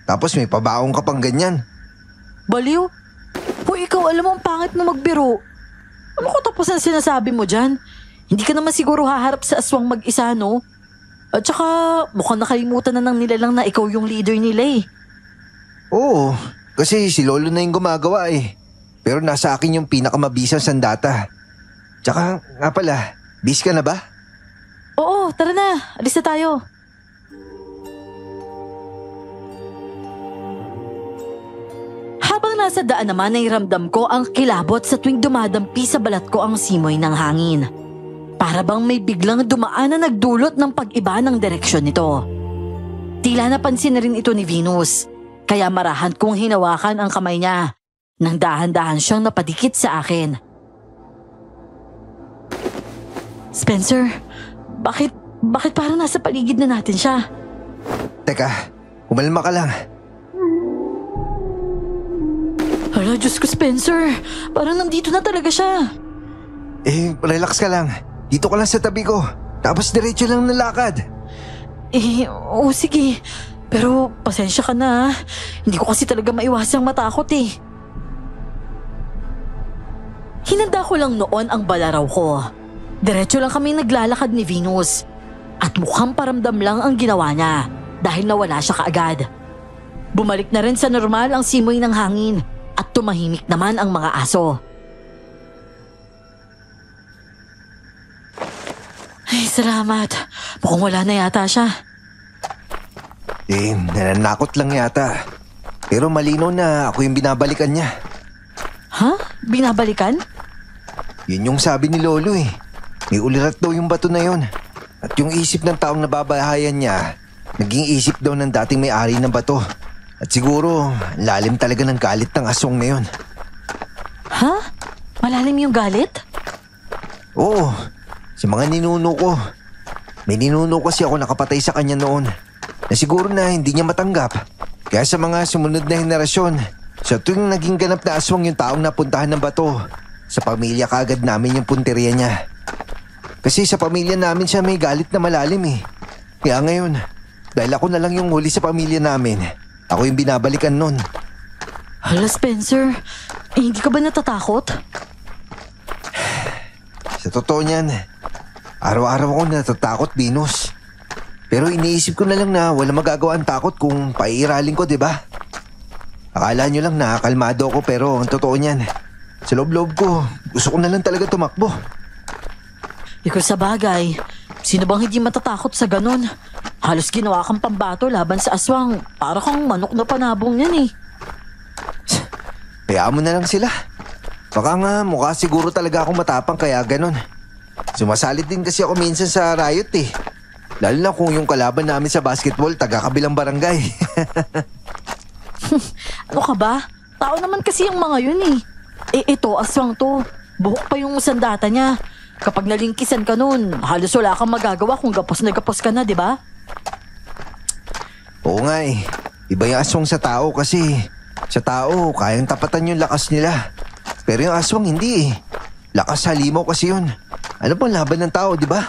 Tapos may pabaong ka pang ganyan. Baliw? Hoy, ikaw alam mo ang pangit mo magbiro. Ano ko tapos ang sinasabi mo dyan? Hindi ka naman siguro haharap sa aswang mag-isa, no? At saka mukhang nakalimutan na ng nilalang na ikaw yung leader nila eh. Oo, kasi si Lolo na yung gumagawa eh. Pero nasa akin yung pinakamabisang sandata. Tsaka nga pala, bis ka na ba? Oo, tara na. Alis na tayo. Habang nasa daan naman ay ramdam ko ang kilabot sa tuwing dumadampi sa balat ko ang simoy ng hangin. Para bang may biglang dumaan na nagdulot ng pag-iba ng direksyon nito. Tila napansin na rin ito ni Venus, kaya marahan kong hinawakan ang kamay niya. Nang dahan-dahan siyang napadikit sa akin. Spencer, bakit parang nasa paligid na natin siya? Teka, Umalma ka lang. Hala, Diyos ko, Spencer. Parang nandito na talaga siya. Relax ka lang. Dito ka lang sa tabi ko. Tapos diretso lang ng lakad. Oo, sige. Pero pasensya ka na. Hindi ko kasi talaga maiwasang matakot eh. Hinanda ko lang noon ang balaraw ko. Diretso lang kami naglalakad ni Venus. At mukhang paramdam lang ang ginawa niya dahil nawala siya kaagad. Bumalik na rin sa normal ang simoy ng hangin at tumahimik naman ang mga aso. Ay, salamat. Mukhang wala na yata siya. Nananakot lang yata. Pero malinaw na ako yung binabalikan niya. Ha? Binabalikan? Yun yung sabi ni Lolo eh. May ulirat daw yung bato na yun. At yung isip ng taong nababahayan niya, naging isip daw ng dating may-ari ng bato. At siguro, lalim talaga ng galit ng aswang na yun. Ha? Malalim yung galit? Oo, sa mga ninuno ko. May ninuno kasi ako nakapatay sa kanya noon. Na siguro na hindi niya matanggap. Kaya sa mga sumunod na henerasyon, sa tuwing naging ganap na aswang yung taong napuntahan ng bato, sa pamilya kaagad namin yung punteriya niya. Kasi sa pamilya namin siya may galit na malalim eh. Kaya ngayon, dahil ako na lang yung huli sa pamilya namin, ako yung binabalikan nun. Hala, Spencer. Hindi ka ba natatakot? Sa totoo niyan, araw-araw ako natatakot, Venus. Pero iniisip ko na lang na wala magagawa ang takot kung paiiralin ko, di ba? Akala nyo lang na kalmado ako pero ang totoo niyan, sa loob-loob ko, gusto ko na lang talaga tumakbo. Ikaw sa bagay, sino bang hindi matatakot sa ganun? Halos ginawa kang pambato laban sa aswang. Para kang manok na panabong yan eh. Kaya mo na lang sila. Baka nga mukha siguro talaga akong matapang kaya ganun. Sumasalit din kasi ako minsan sa riot eh. Lalo na kung yung kalaban namin sa basketball taga-kabilang barangay. Ano ka ba? Tao naman kasi yung mga yun eh. Ito, aswang to. Buhok pa yung sandata niya. Kapag nalingkisan ka nun, halos wala kang magagawa kung gapos na gapos ka na, di ba? Oo nga eh. Iba yung aswang sa tao kasi sa tao kayang tapatan yung lakas nila. Pero yung aswang hindi eh. Lakas halimaw kasi yun. Ano bang laban ng tao, di ba?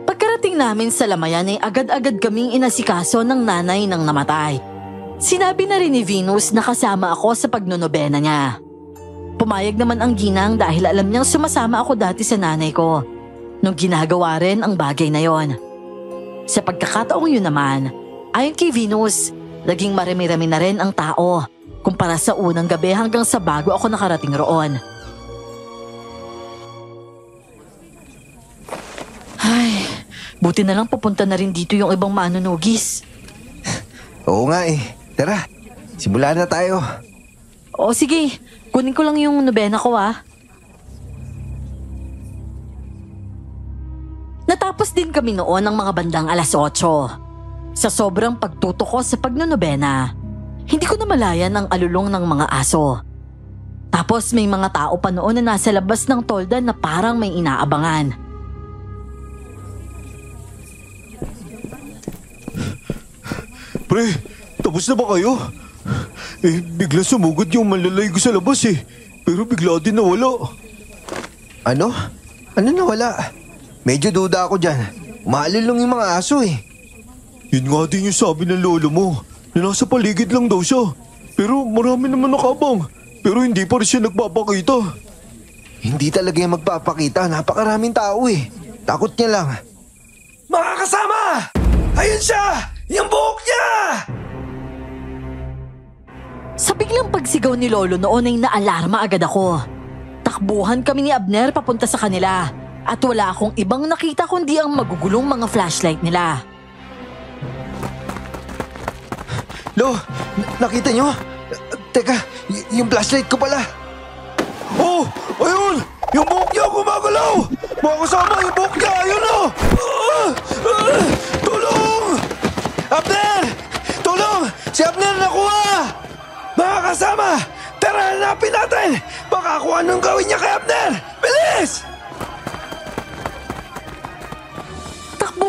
Pagkarating namin sa Lamayan ay agad-agad kaming inasikaso ng nanay ng namatay. Sinabi na rin ni Venus na kasama ako sa pagnonobena niya. Pumayag naman ang ginang dahil alam niyang sumasama ako dati sa nanay ko nung ginagawa rin ang bagay na yon. Sa pagkakataong yun naman, ayon kay Venus, naging marami-rami na rin ang tao kumpara sa unang gabi hanggang sa bago ako nakarating roon. Ay, buti na lang pupunta na rin dito yung ibang manunugis. Oo nga eh. Tara, simulan na tayo. O sige, kunin ko lang yung nobena ko ah. Natapos din kami noon ng mga bandang 8:00. Sa sobrang pagtuto ko sa pagnonobena, hindi ko namalayan ang alulong ng mga aso. Tapos may mga tao pa noon na nasa labas ng tolda na parang may inaabangan. Pre, tapos na ba kayo? Bigla sumugod yung manlalay ko sa labas eh. Pero bigla din nawala. Ano? Ano nawala? Medyo duda ako dyan. Maalilong yung mga aso eh. Yun nga din yung sabi ng lolo mo, na nasa paligid lang daw siya. Pero marami naman nakabang. Pero hindi pa rin siya nagpapakita. Hindi talaga yung magpapakita. Napakaraming tao eh. Takot niya lang. Mga kasama! Ayun siya! Yung buhok niya! Sa biglang pagsigaw ni Lolo noon ay naalarma agad ako. Takbuhan kami ni Abner papunta sa kanila at wala akong ibang nakita kundi ang magugulong mga flashlight nila. Lo, nakita nyo? Teka, yung flashlight ko pala. Oh! Ayun! Yung buhok niya gumagalaw! Mga kasama, yung buhok niya! Ayun o! Tulong! Abner! Tulong! Si Abner nakuha! Mga kasama! Tara, hanapin natin! Baka kung anong gawin niya kay Abner! Bilis!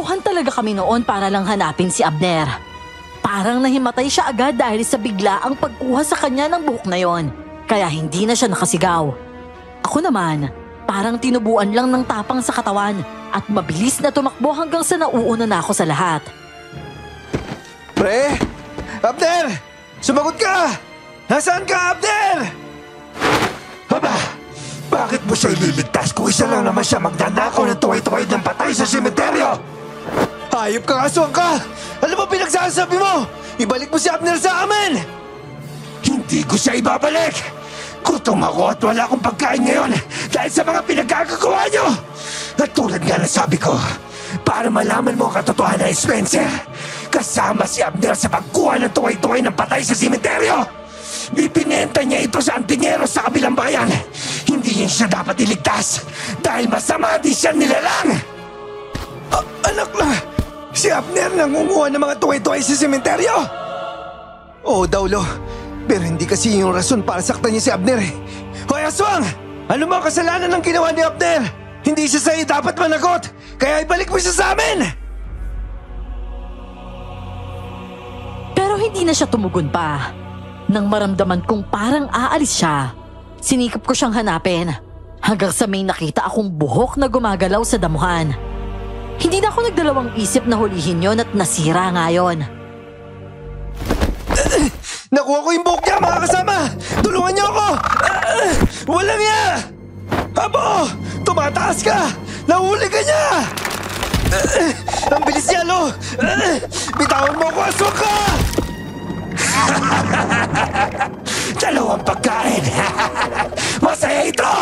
Nagtakbuhan talaga kami noon para lang hanapin si Abner. Parang nahimatay siya agad dahil sa biglaang pagkuha sa kanya ng buhok na yon. Kaya hindi na siya nakasigaw. Ako naman, parang tinubuan lang ng tapang sa katawan at mabilis na tumakbo hanggang sa nauuna na ako sa lahat. Pre! Abner! Sumagot ka! Nasaan ka, Abner? Aba! Bakit mo siya ililigtas kung isa lang naman siya magnanakaw ng tuway-tuway ng patay sa sementeryo? Hayop ka, aswang ka! Ano ba pinagsasabi mo? Ibalik mo si Abner sa amin! Hindi ko siya ibabalik! Gutom ako at wala akong pagkain ngayon dahil sa mga pinagkakagawa niyo! At tulad nga na sabi ko, para malaman mo ang katotohanan, Spencer, kasama si Abner sa pagkuha ng tuway-tuway ng patay sa sementeryo! Ipinenta niya ito sa antingero sa kabilang bayan. Hindi niya siya dapat iligtas dahil masama di siya nilalang. Anak na, si Abner nangunguha ng mga tuway-tuway sa sementeryo. Oo, Daulo. Pero hindi kasi yung rason para saktan niya si Abner eh. Hoy, aswang! Ano ba ang kasalanan ng ginawa ni Abner? Hindi siya sa'yo dapat managot. Kaya ibalik mo siya sa amin. Pero hindi na siya tumugon pa. Nang maramdaman kong parang aalis siya, sinikap ko siyang hanapin hanggang sa may nakita akong buhok na gumagalaw sa damuhan. Hindi na ako nagdalawang isip na hulihin yon at nasira nga yon. Nakuha ko yung buhok niya, mga kasama! Tulungan niyo ako! Walang niya! Abo! Tumataas ka! Nahuli ka niya! Ang bilis niya, Lo! Bitawan mo ako, aswang ka! Dalawang pagkain! Masaya ito!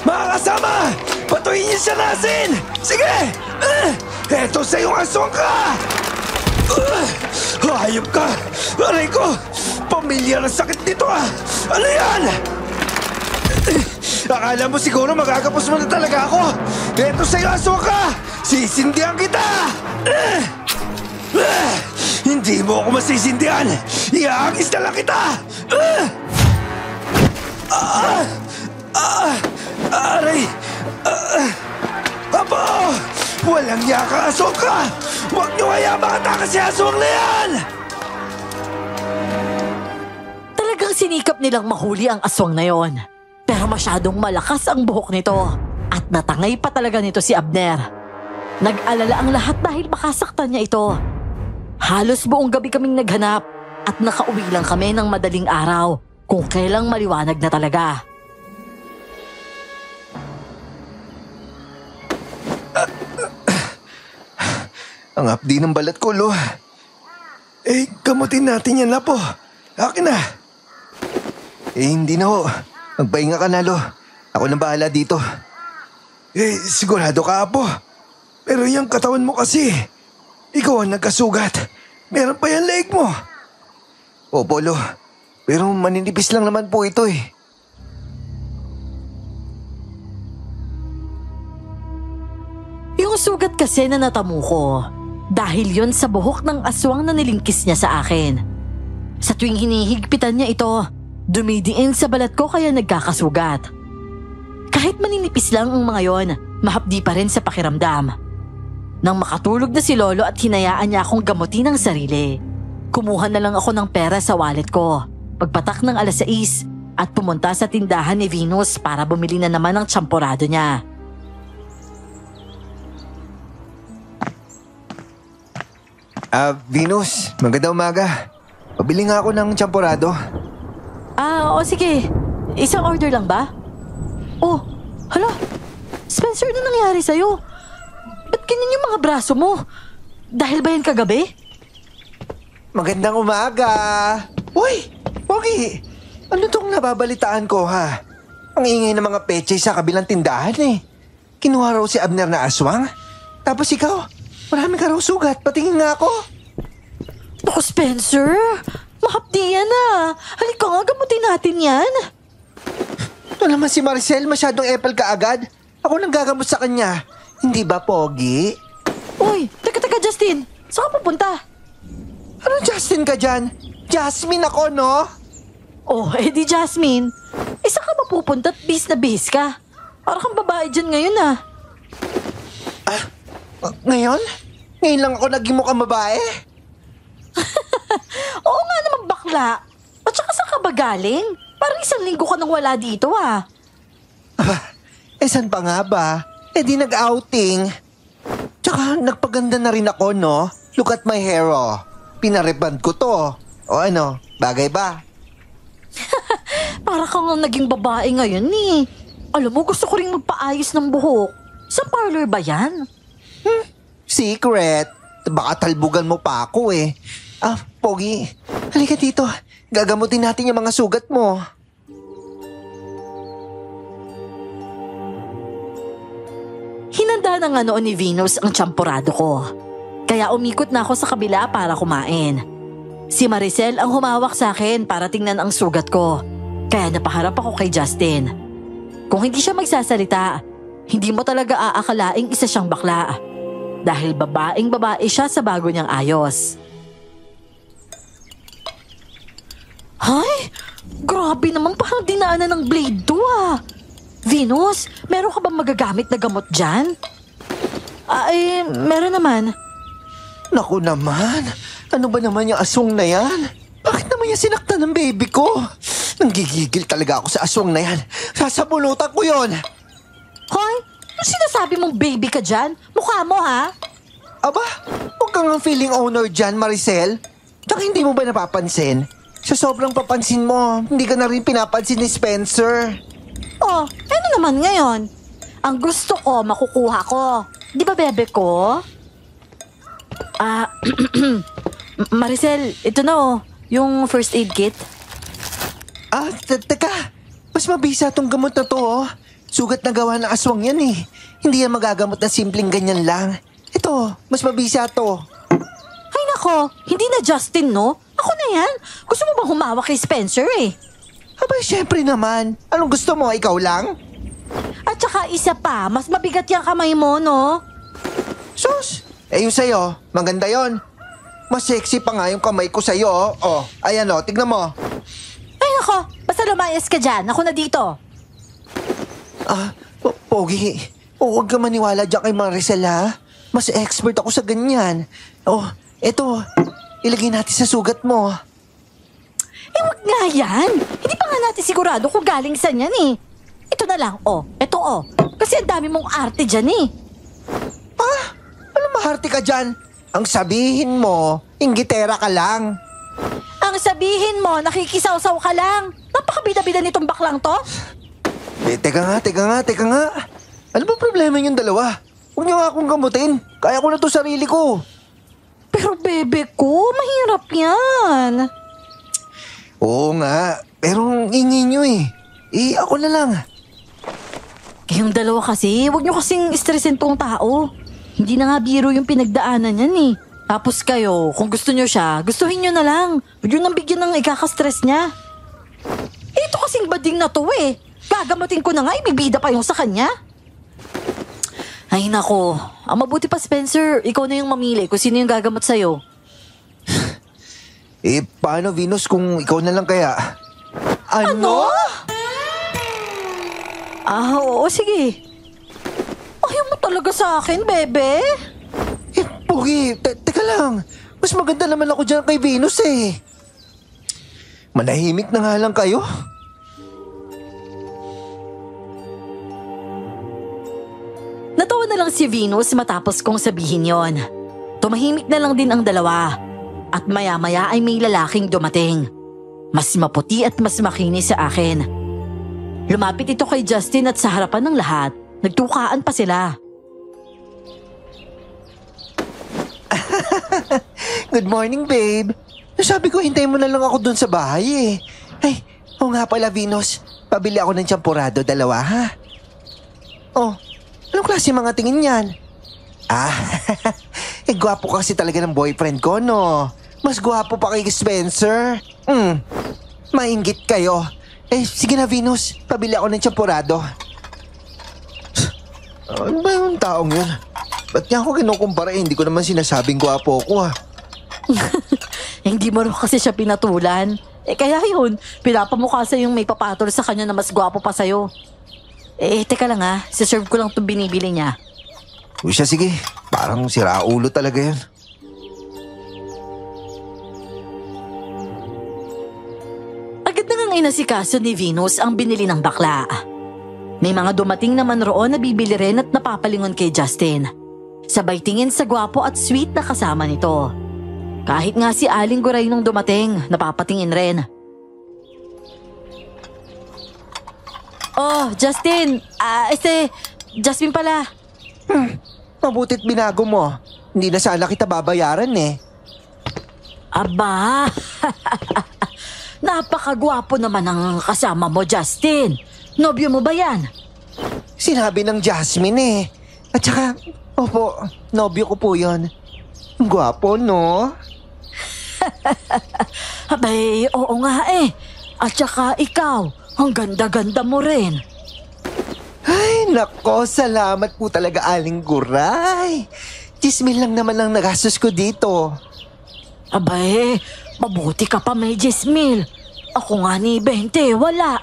Mga kasama! Patuloy niyo siya nasin! Sige! Eto sa iyong aswang ka! Hayop ka! Aray ko! Pamilyar ang sakit nito ah! Ano yan? Akala mo siguro magagapos mo na talaga ako! Eto sa iyo, aswang ka! Sisindihan kita! Hindi mo ako masisindihan! Iahagis na lang kita! Aray! Abo! Walang yaka, aswang ka! Huwag niyo kaya makatakas si aswang na yan! Talagang sinikap nilang mahuli ang aswang na yon. Pero masyadong malakas ang buhok nito at natangay pa talaga nito si Abner. Nag-alala ang lahat dahil makasaktan niya ito. Halos buong gabi kaming naghanap at nakauwi lang kami ng madaling araw kung kailang maliwanag na talaga. Ang hapdi ng balat ko, Lo. Gamutin natin yan, Lapo. Akin na. Hindi na ho. Magpahinga ka na, Lo. Ako nang bahala dito. Sigurado ka, Apo. Pero yung katawan mo kasi, ikaw ang nagkasugat. Meron pa yung leg mo. Opo, Lo. Pero maninipis lang naman po ito eh. Yung sugat kasi na natamo ko, dahil yon sa buhok ng aswang na nilingkis niya sa akin. Sa tuwing hinihigpitan niya ito, dumidiin sa balat ko kaya nagkakasugat. Kahit maninipis lang ang mga yon, mahapdi pa rin sa pakiramdam. Nang makatulog na si Lolo at hinayaan niya akong gamutin ang sarili, kumuha na lang ako ng pera sa wallet ko, pagpatak ng 6:00 at pumunta sa tindahan ni Venus para bumili na naman ng tsamporado niya. Venus, magandang umaga. Pabili nga ako ng tsamporado. Oo sige. Isang order lang ba? Oh, hala. Spencer, ano nangyari sa'yo? Ba't ganyan yung mga braso mo? Dahil ba yan kagabi? Magandang umaga. Uy, Pogi. Ano tong nababalitaan ko, ha? Ang ingay ng mga peche sa kabilang tindahan eh. Kinuha raw si Abner na aswang. Tapos ikaw, marami ka raw sugat. Patingin nga ako. Naku, Spencer. Mahapdi yan ah. Halika nga, gamutin natin yan. Ito naman si Maricel, masyadong epal ka agad. Ako nang gagamot sa kanya. Hindi ba, Pogi? Uy, teka Justin. Saan ka pupunta? Ano Justin ka dyan? Jasmine ako, no? Oh, di Jasmine. Saan ka mapupunta at bis na bis ka? Parang kang babae dyan ngayon ah. Ngayon? Ngayon lang ako naging mukhang babae? Oo nga naman bakla. At saka saan ka ba galing? Parang 1 linggo ka nang wala dito ah. Saan pa nga ba? Di nag-outing. Tsaka nagpaganda na rin ako, no? Look at my hair, oh. Pinareband ko to. O ano, bagay ba? Para kang naging babae ngayon eh. Alam mo, gusto ko rin magpaayos ng buhok. Sa parlor ba yan? Secret. Baka talbugan mo pa ako eh. Pogi. Halika dito. Gagamutin natin yung mga sugat mo. Hinanda na nga noon ni Venus ang tsampurado ko. Kaya umikot na ako sa kabila para kumain. Si Maricel ang humawak sa akin para tingnan ang sugat ko. Kaya napaharap ako kay Justin. Kung hindi siya magsasalita, hindi mo talaga aakalaing isa siyang bakla. Dahil babaeng babae siya sa bago niyang ayos. Hay! Grabe naman, parang dinaanan ng blade to ah. Venus, meron ka ba magagamit na gamot dyan? Meron naman. Naku naman. Ano ba naman yung aswang na yan? Bakit naman yung sinaktan ng baby ko? Nanggigigil talaga ako sa aswang na yan. Sasabunutan ko yon. Hoy, ano sinasabi mong baby ka dyan? Mukha mo ha? Aba, huwag kang ang feeling owner dyan, Maricel. Tsaka hindi mo ba napapansin? Sa sobrang papansin mo, hindi ka na rin pinapansin ni Spencer. Oh, ano naman ngayon? Ang gusto ko, makukuha ko. Di ba bebe ko? Maricel, ito na oh, yung first aid kit. Teka. Mas mabisa tong gamot na to, oh. Sugat na gawa ng aswang yan eh. Hindi yan magagamot na simpleng ganyan lang. Ito, mas mabisa to. Ay nako, hindi na Justin no? Ako na yan. Gusto mo bang humawak kay Spencer eh? Aba, syempre naman. Anong gusto mo? Ikaw lang? At saka isa pa, mas mabigat yung kamay mo no? Sus, yung sa'yo, maganda yon. Mas sexy pa nga yung kamay ko sa'yo, oh. Oh, ayan oh, tignan mo. Ay nako, basta lumayas ka dyan. Ako na dito. Pogi, huwag ka maniwala dyan kay Maricel, ha? Mas expert ako sa ganyan. Oh, eto, ilagay natin sa sugat mo. Wag nga yan. Hindi pa nga natin sigurado kung galing saan yan eh. Ito na lang, oh. Ito, oh. Kasi ang dami mong arte dyan eh. Ano maharte ka dyan? Ang sabihin mo, inggitera ka lang. Ang sabihin mo, nakikisaw-saw ka lang. Napakabida-bida nitong baklang to. Teka nga. Ano ba problema yung dalawa? Huwag niyo nga akong gamutin. Kaya ko na to sarili ko. Pero bebe ko, mahirap yan. Oo nga, pero ang ingay niyo eh. Ako na lang. Kayong dalawa kasi, huwag nyo kasing stressin tong tao. Hindi na nga biro yung pinagdaanan yan eh. Tapos kayo, kung gusto nyo siya, gustuhin nyo na lang. Huwag nyo nang bigyan ng ikakastress niya. Ito kasing bading na to eh. Gagamutin ko na nga, ibibida pa yung sa kanya. Ay nako, ang mabuti pa Spencer, ikaw na yung mamili kung sino yung gagamot sa'yo. Paano Venus kung ikaw na lang kaya? Ano? Oo, sige. Ayaw mo talaga sa akin, bebe? Pogi, teka lang. Mas maganda naman ako dyan kay Venus eh. Manahimik na nga lang kayo. Natawa na lang si Venus matapos kong sabihin yon. Tumahimik na lang din ang dalawa. At maya-maya ay may lalaking dumating. Mas maputi at mas makinis sa akin. Lumapit ito kay Justin at sa harapan ng lahat, nagtukaan pa sila. Good morning, babe. Sabi ko, hintayin mo na lang ako dun sa bahay eh. Ay, oo nga pala, Venus. Pabili ako ng champurado, 2, ha? Oh, anong klase mga tingin yan? Gwapo kasi talaga ng boyfriend ko, no? Mas gwapo pa kay Spencer. Mainggit kayo. Sige na, Venus. Pabili ako ng champurado. Ano ba yung taong yun? Ba't niya ako kinukumpara? Hindi ko naman sinasabing gwapo ako, ha? Hindi mo rin kasi siya pinatulan. Kaya yun, pinapamukha sa yung may papatol sa kanya na mas gwapo pa sa'yo. Teka lang ha, siserve ko lang itong binibili niya. Uy siya, sige. Parang siraulo talaga yan. Agad na ngang inasikaso ni Venus ang binili ng bakla. May mga dumating naman roon na bibili rin at napapalingon kay Justin. Sabay tingin sa gwapo at sweet na kasama nito. Kahit nga si Aling Guray nung dumating, napapatingin rin. Oh, Justin! Jasmine pala. Mabuti't binago mo. Hindi na sana kita babayaran eh. Aba! Napakagwapo naman ang kasama mo, Justin. Nobyo mo ba yan? Sinabi ng Jasmine eh. At saka, opo, nobyo ko po yun. Gwapo, no? Abay, oo nga eh. At saka ikaw, ang ganda-ganda mo rin. Ay, nako, salamat po talaga, Aling Guray. 10,000 lang naman ang nagastos ko dito. Abay, mabuti ka pa may 10,000. Ako nga ni 20, wala.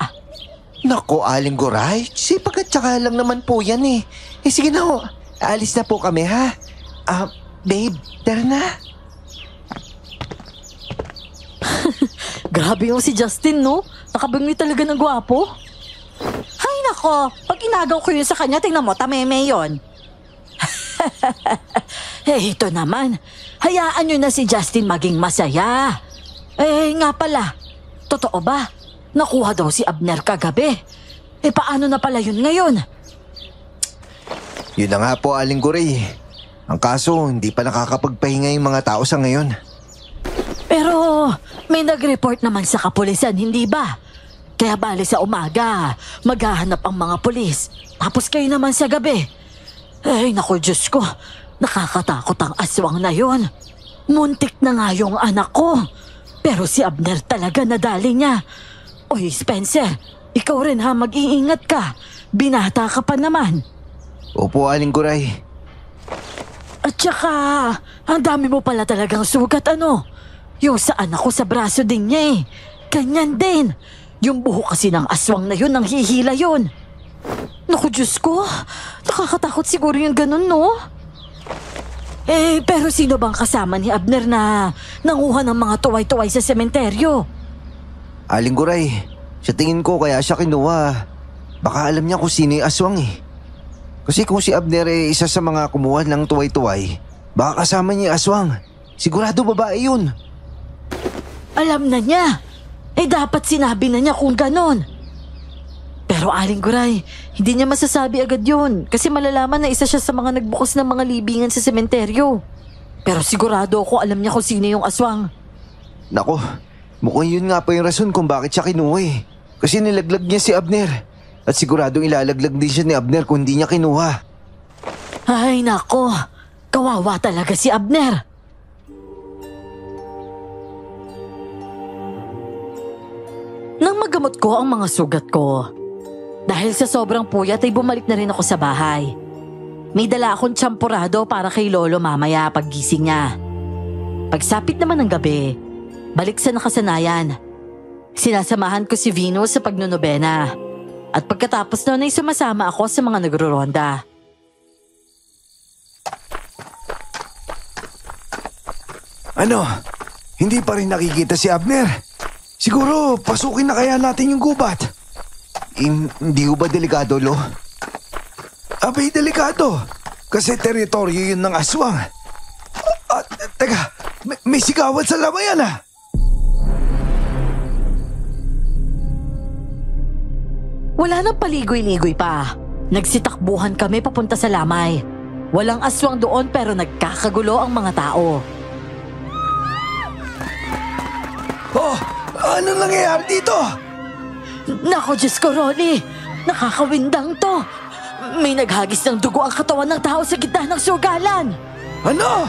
Nako, Aling Guray, sipag at saka lang naman po yan eh. Sige na ho, alis na po kami ha. Babe, tara na. Grabe yung si Justin, no? Nakabingi talaga ng gwapo. Hay nako, pag inagaw ko yun sa kanya, tingnan mo, tameme yun. Ito naman, hayaan nyo na si Justin maging masaya. Nga pala, totoo ba? Nakuha daw si Abner kagabi. Paano na pala yun ngayon? Yun na nga po, Aling Guray. Ang kaso, hindi pa nakakapagpahinga yung mga tao sa ngayon. Pero may nag-report naman sa kapulisan, hindi ba? Kaya bali sa umaga, maghahanap ang mga pulis. Tapos kayo naman sa gabi. Naku Diyos ko, nakakatakot ang aswang na yon. Muntik na nga yung anak ko. Pero si Abner talaga nadali niya. Oy Spencer, ikaw rin ha, mag-iingat ka. Binata ka pa naman. Opo, Aling Guray. At saka, ang dami mo pala talagang sugat ano? Yung sa anak ko sa braso din niya eh. Ganyan din. Yung buhok kasi ng aswang na yun, nang hihila yun. Naku Diyos ko, nakakatakot siguro yung ganun no? Pero sino bang kasama ni Abner na nanguha ng mga tuway-tuway sa sementeryo? Aling Guray, sa tingin ko kaya siya kinuha. Baka alam niya kung sino yung aswang eh. Kasi kung si Abner isa sa mga kumuha ng tuway-tuway, baka kasama niya yung aswang. Sigurado babae yun. Alam na niya. Dapat sinabi na niya kung ganon. Pero Aling Guray, hindi niya masasabi agad yun kasi malalaman na isa siya sa mga nagbukas ng mga libingan sa sementeryo. Pero sigurado ako alam niya kung sino yung aswang. Nako, mukhang yun nga pa yung rason kung bakit siya kinuha eh. Kasi nilaglag niya si Abner. At siguradong ilalaglag din siya ni Abner kung hindi niya kinuha. Ay nako, kawawa talaga si Abner. Nang magamot ko ang mga sugat ko, dahil sa sobrang puyat ay bumalik na rin ako sa bahay. May dala akong tsampurado para kay Lolo mamaya paggising niya. Pagsapit naman ng gabi, balik sa nakasanayan. Sinasamahan ko si Venus sa pagnonobena. At pagkatapos noon ay sumasama ako sa mga nagro-ronda. Ano? Hindi pa rin nakikita si Abner? Siguro, pasukin na kaya natin yung gubat. Hindi ko ba delikado, Lo? Abay, delikado. Kasi teritoryo yun ng aswang. Teka, may sigawan sa lamayan ah. Wala nang paligoy-ligoy pa. Nagsitakbuhan kami papunta sa lamay. Walang aswang doon pero nagkakagulo ang mga tao. Oh, ano nangyayari dito? Nako Diyos ko, Ronnie! Nakakawindang to! May naghagis ng dugo ang katawan ng tao sa gitna ng sugalan! Ano?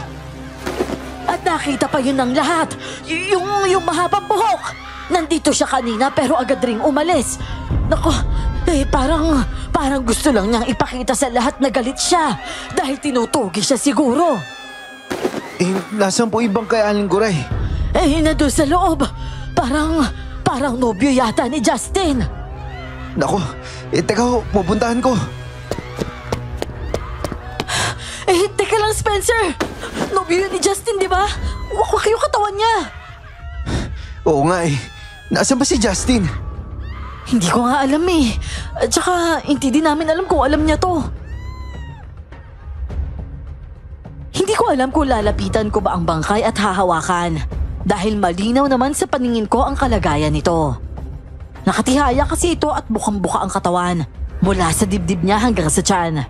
At nakita pa yun ng lahat! Yung mahabang buhok! Nandito siya kanina pero agad ring umalis. Nako, parang gusto lang niyang ipakita sa lahat na galit siya dahil tinutugi siya siguro. Nasaan po ibang kay Aling Guray? Nandun sa loob. Parang nobyo yata ni Justin. Nako, teka ho, pupuntahan ko. Teka lang lang, Spencer! Nobyo yun ni Justin, di ba? Wakwak yung katawan niya! Oo nga eh. Nasaan ba si Justin? Hindi ko nga alam eh. At saka, hindi din namin alam kung alam niya to. Hindi ko alam kung lalapitan ko ba ang bangkay at hahawakan. Dahil malinaw naman sa paningin ko ang kalagayan nito. Nakatihaya kasi ito at bukang-buka ang katawan. Mula sa dibdib niya hanggang sa tiyan.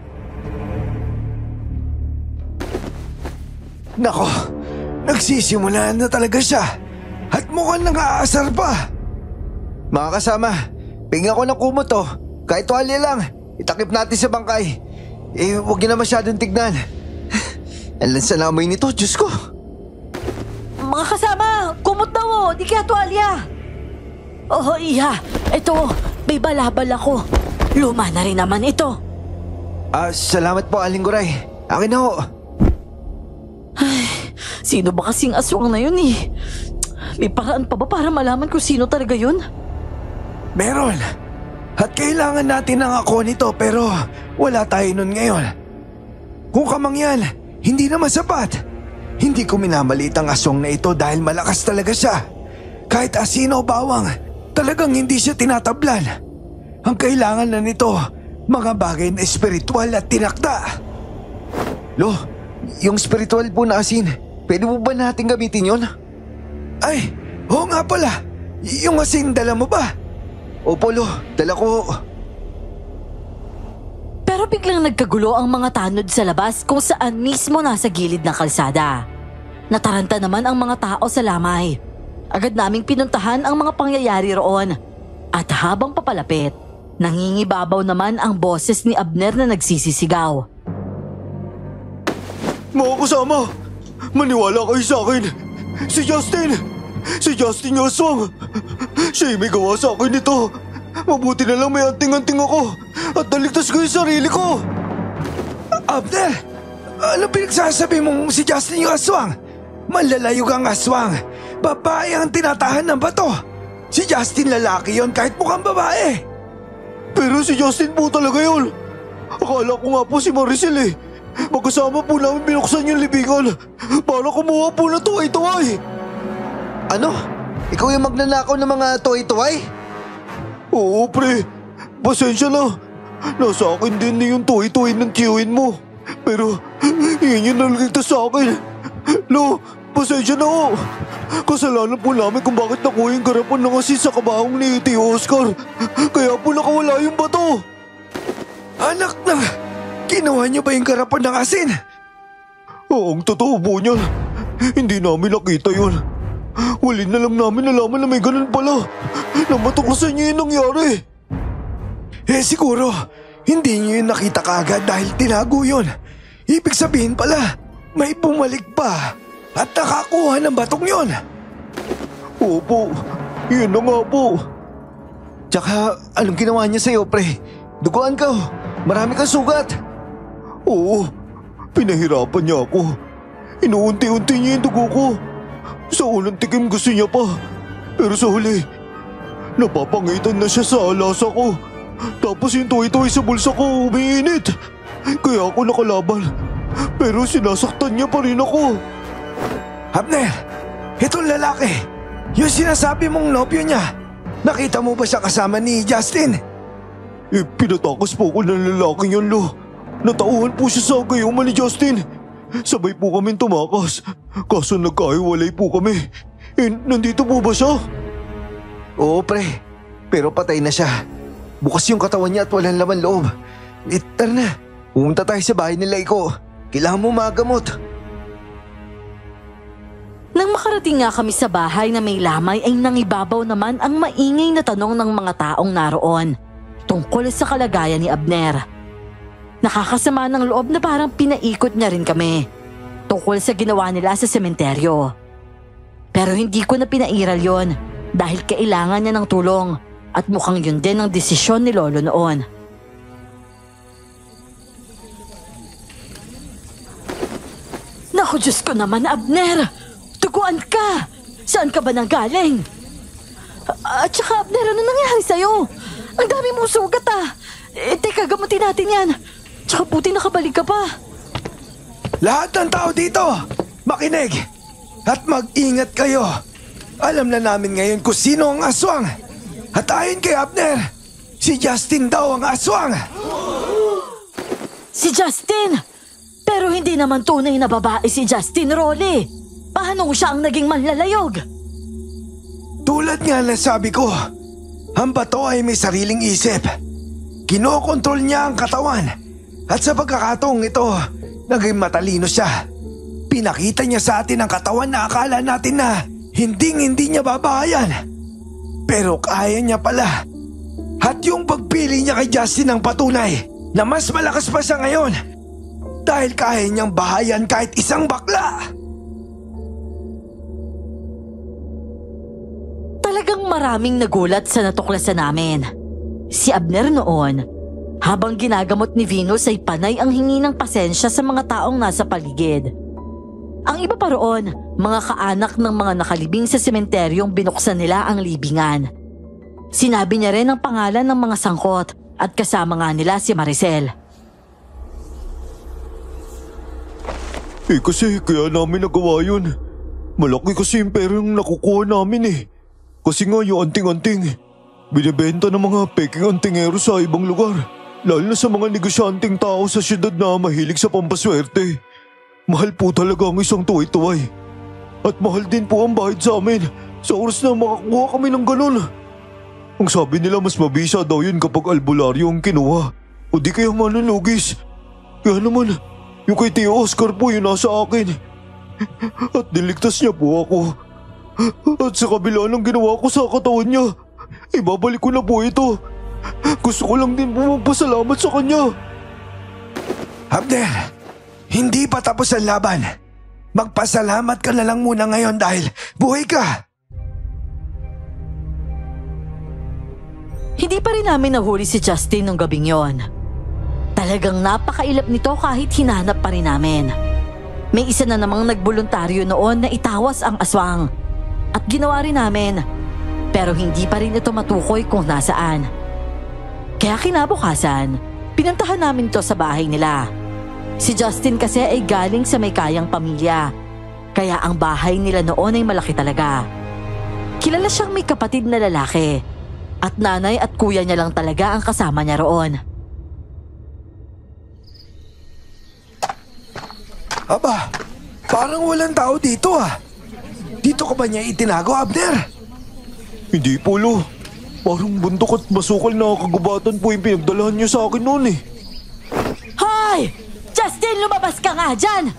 Nako, nagsisimula na talaga siya. At mukhang nang-aasar pa. Mga kasama, pinggan ko ng kumot to. Kahit tuwalya lang, itakip natin sa bangkay. Huwag niyo na masyadong tignan. Ang lansa na amoy nito, Diyos ko. Mga kasama, kumot daw, di kaya tuwalya. Oh, iya, ito, may balabal ako. Luma na rin naman ito. Salamat po, Aling Guray. Akin na ho. Ay, sino ba kasing aswang na yun eh? May paraan pa ba para malaman kung sino talaga yun? Meron. At kailangan natin ng ako nito pero wala tayo nun ngayon. Kung kamangyan, hindi naman sapat. Hindi ko minamalit ang aswang na ito dahil malakas talaga siya. Kahit asino o bawang, talagang hindi siya tinatablan. Ang kailangan na nito, mga bagay na espiritual at tinakda. Lo, yung spiritual po na asin, pwede mo ba natin gamitin yon? Ay, oo nga pala. Yung asin dala mo ba? Opo, Lo, dala ko. Pero biglang nagkagulo ang mga tanod sa labas kung saan mismo nasa gilid ng kalsada. Nataranta naman ang mga tao sa lamay. Agad naming pinuntahan ang mga pangyayari roon. At habang papalapit, nangingibabaw naman ang boses ni Abner na nagsisisigaw. Mga kasama, maniwala kayo sa akin. Si Justin! Si Justin yung aswang! Siya may gawa sa akin nito. Mabuti na lang may anting-anting ako at naligtas ko yung sarili ko. Abner, ano pinagsasabi mong si Justin yung aswang? Manlalayog ang aswang. Babae ang tinatahan ng bato. Si Justin lalaki yon kahit mukhang babae. Pero si Justin po talaga yun. Akala ko nga po si Maricel eh. Magkasama po namin binuksan yung libingan para kumuha po ng tuway-tuway. Ano? Ikaw yung magnanakaw ng mga toy-toy? Oo, pre. Pasensya na. Nasa akin din na yung tuwi-tuwi ng tiyuhin mo. Pero, yun yung naligtas sa akin. Lo, pasensya na ho. Kasalanan po namin kung bakit nakuha yung garapan ng asin sa kabahong ni Tio Oscar. Kaya po nakawala yung bato. Anak na, kinuha niyo ba yung karapan ng asin? Oo, ang totoo po niyan. Hindi namin nakita yun. Huli na lang namin nalaman na may ganun pala. Na matuklasan niyo yung nangyari. Siguro, hindi niyo yun nakita kaagad dahil tinago yun. Ibig sabihin pala, may bumalik pa at nakakuha ng batong yun. Opo, yun na nga po. Tsaka, anong ginawa niya sa'yo, pre? Duguan ka, marami kang sugat. Oo, pinahirapan niya ako. Inuunti-unti niya yung dugo ko. Sa unang tikim gusto niya pa. Pero sa huli, napapangitan na siya sa alasa ko. Tapos yung tuwi-tuwi sa bulsa ko umiinit. Kaya ako nakalaban. Pero sinasaktan niya pa rin ako. Abner, itong lalaki, yung sinasabi mong nobyo niya, nakita mo ba siya kasama ni Justin? Pinatakas po ko ng lalaking yun, Lo. Natauhan po siya sa gayuma ni Justin. Sabay po kami tumakas. Kaso nagkahiwalay po kami. Nandito po ba siya? Oo, pre. Pero patay na siya. Bukas yung katawan niya at walang laman loob. Tara na. Pumunta tayo sa bahay nila, Iko. Kailangan mo magamot. Nang makarating nga kami sa bahay na may lamay ay nangibabaw naman ang maingay na tanong ng mga taong naroon tungkol sa kalagayan ni Abner. Nakakasama ng loob na parang pinaikot niya rin kami tungkol sa ginawa nila sa sementeryo. Pero hindi ko na pinairal yon dahil kailangan niya ng tulong at mukhang yun din ang desisyon ni Lolo noon. Naku, Diyos ko naman, Abner! Tuguan ka! Saan ka ba nanggaling? At saka, Abner, ano nangyari sa'yo? Ang dami mong sugat ah! Teka, gamutin natin yan. Tsaka puti nakabalik ka pa. Lahat ng tao dito, makinig at mag-ingat kayo. Alam na namin ngayon kung sino ang aswang. At ayon kay Abner, si Justin daw ang aswang. Si Justin! Pero hindi naman tunay na babae si Justin, Rolly. Paano siya ang naging manlalayog? Tulad nga na sabi ko, ang bato ay may sariling isip. Kinokontrol niya ang katawan. At sa pagkakataong ito, naging matalino siya. Pinakita niya sa atin ang katawan na akala natin na hindi niya babahayan. Pero kaya niya pala. At yung pagpili niya kay Justin ang patunay na mas malakas pa siya ngayon. Dahil kaya niyang bahayan kahit isang bakla. Talagang maraming nagulat sa natuklasan namin. Si Abner noon, habang ginagamot ni Venus ay panay ang hingi ng pasensya sa mga taong nasa paligid. Ang iba pa roon, mga kaanak ng mga nakalibing sa sementeryong binuksan nila ang libingan. Sinabi niya rin ang pangalan ng mga sangkot at kasama nga nila si Maricel. Kasi kaya namin nagawa yun. Malaki kasi yung perang nakukuha namin eh. Kasi nga yung anting-anting, binibenta ng mga peking antingero sa ibang lugar. Lalo na sa mga negosyanteng tao sa syudad na mahilig sa pampaswerte. Mahal po talaga ang isang tuway-tuway. At mahal din po ang bahid sa amin sa oras na makakuha kami ng ganun. Ang sabi nila mas mabisa daw yun kapag albularyo ang kinuha o di kaya manunugis. Kaya naman, yung kay Tio Oscar po yun nasa akin. At niligtas niya po ako. At sa kabila ng ginawa ko sa katawan niya, ibabalik ko na po ito. Gusto ko lang din po magpasalamat sa kanya. Abner, hindi pa tapos ang laban. Magpasalamat ka na lang muna ngayon dahil buhay ka. Hindi pa rin namin nahuli si Justin nung gabing yon. Talagang napakailap nito kahit hinanap pa rin namin. May isa na namang nagboluntaryo noon na itawas ang aswang. At ginawa rin namin. Pero hindi pa rin ito matukoy kung nasaan. Kaya kinabukasan, pinuntahan namin ito sa bahay nila. Si Justin kasi ay galing sa may kayang pamilya. Kaya ang bahay nila noon ay malaki talaga. Kilala siyang may kapatid na lalaki. At nanay at kuya niya lang talaga ang kasama niya roon. Aba, parang walang tao dito ah. Dito ka ba niya itinago, Abner? Hindi po, Lo. Parang bundok at masukal na kagubatan po yung pinagdalahan niyo sa akin noon eh. Hoy! Justin, lumabas ka nga dyan!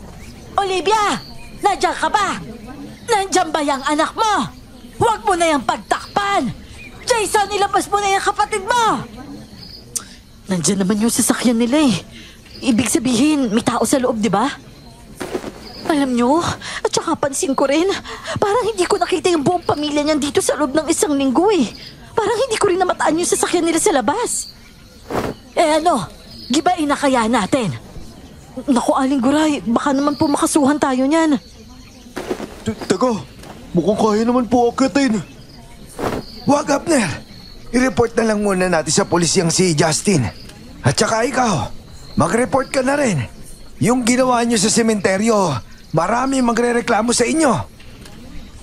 Olivia! Nandiyan ka ba? Nandiyan ba yung anak mo? Huwag mo na yung pagtakpan! Jason, ilabas mo na yung kapatid mo! Nandiyan naman yung sasakyan nila eh. Ibig sabihin, may tao sa loob, di ba? Alam nyo, at saka pansin ko rin, parang hindi ko nakita yung buong pamilya niyan dito sa loob ng isang linggo eh. Parang hindi ko rin namataan yung sasakyan nila sa labas. Gibain na kaya natin? Naku, Aling Guray, baka naman po makasuhan tayo niyan. Teka, mukhang kaya naman po akitin. Wag, Abner. I-report na lang muna natin sa polisyang si Justin. At saka ikaw, mag-report ka na rin. Yung ginawa niyo sa sementeryo, marami magre-reklamo sa inyo.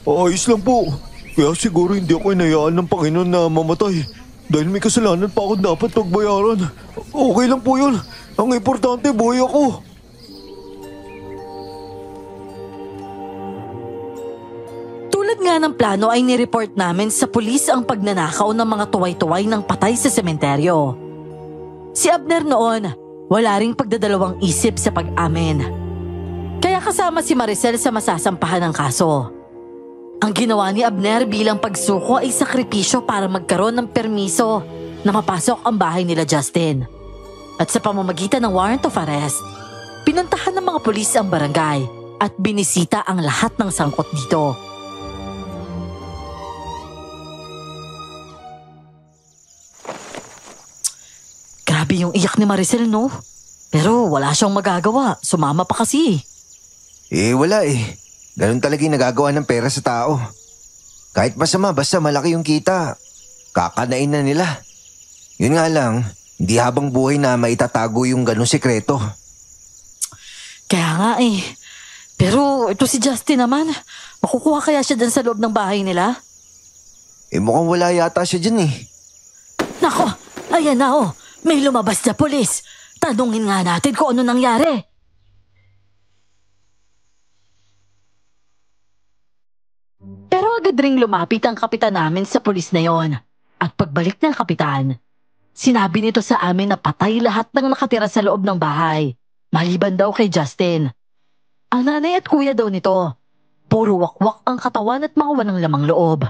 Ayos lang po. Kaya siguro hindi ako inayaan ng Panginoon na mamatay. Dahil may kasalanan pa ako dapat pagbayaran. Okay lang po yun. Ang importante, buhay ako. Tulad nga ng plano ay nireport namin sa pulis ang pagnanakaw ng mga tuway-tuway ng patay sa sementeryo. Si Abner noon, wala ring pagdadalawang isip sa pag-amin. Kaya kasama si Maricel sa masasampahan ng kaso. Ang ginawa ni Abner bilang pagsuko ay sakripisyo para magkaroon ng permiso na mapasok ang bahay nila Justin. At sa pamamagitan ng warrant of arrest, pinuntahan ng mga pulis ang barangay at binisita ang lahat ng sangkot dito. Grabe yung iyak ni Maricel, no? Pero wala siyang magagawa. Sumama pa kasi. Wala eh. Ganun talaga yung nagagawa ng pera sa tao. Kahit masama, basta malaki yung kita, kakanain na nila. Yun nga lang, hindi habang buhay na maitatago yung ganung sekreto. Kaya nga eh. Pero ito si Justin naman. Makukuha kaya siya dyan sa loob ng bahay nila? Mukhang wala yata siya dyan eh. Nako, ayan na oh. May lumabas na pulis. Tanungin nga natin kung ano nangyari. Pero agad ring lumapit ang kapitan namin sa pulis na yon. At pagbalik ng kapitan, sinabi nito sa amin na patay lahat ng nakatira sa loob ng bahay. Maliban daw kay Justin. Ang nanay at kuya daw nito, puro wakwak ang katawan at mga walang lamang loob.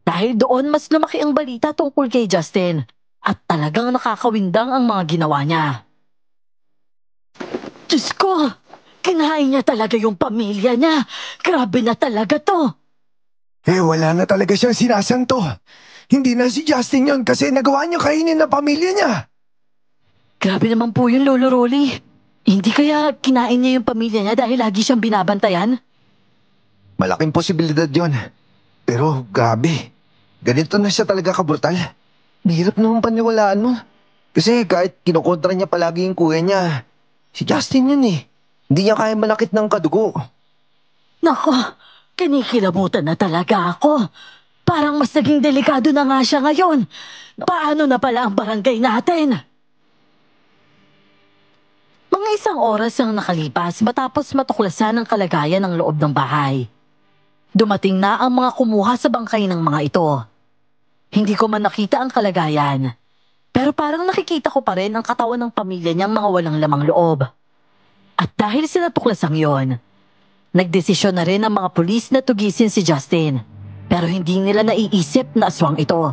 Dahil doon mas lumaki ang balita tungkol kay Justin at talagang nakakawindang ang mga ginawa niya. Diyos ko, kinain niya talaga yung pamilya niya. Grabe na talaga to. Wala na talaga siyang sinasangto. Hindi na si Justin yon kasi nagawa niyo kainin ng pamilya niya. Grabe naman po yun, Lolo Rolly. Hindi kaya kinain niya yung pamilya niya dahil lagi siyang binabantayan? Malaking posibilidad yon. Pero grabe, ganito na siya talaga kabrutal. Mahirap naman paniwalaan mo. Kasi kahit kinukontra niya palagi yung kuya niya, si Justin yun eh. Hindi niya kaya manakit ng kadugo. Nako, kinikilabutan na talaga ako. Parang mas naging delikado na nga siya ngayon. Paano na pala ang barangay natin? Mga isang oras ang nakalipas matapos matuklasan ang kalagayan ng loob ng bahay. Dumating na ang mga kumuha sa bangkay ng mga ito. Hindi ko man nakita ang kalagayan, pero parang nakikita ko pa rin ang katawan ng pamilya niyang mga walang lamang loob. At dahil sa natuklasang yon, nagdesisyon na rin ang mga pulis na tugisin si Justin, pero hindi nila naiisip na aswang ito.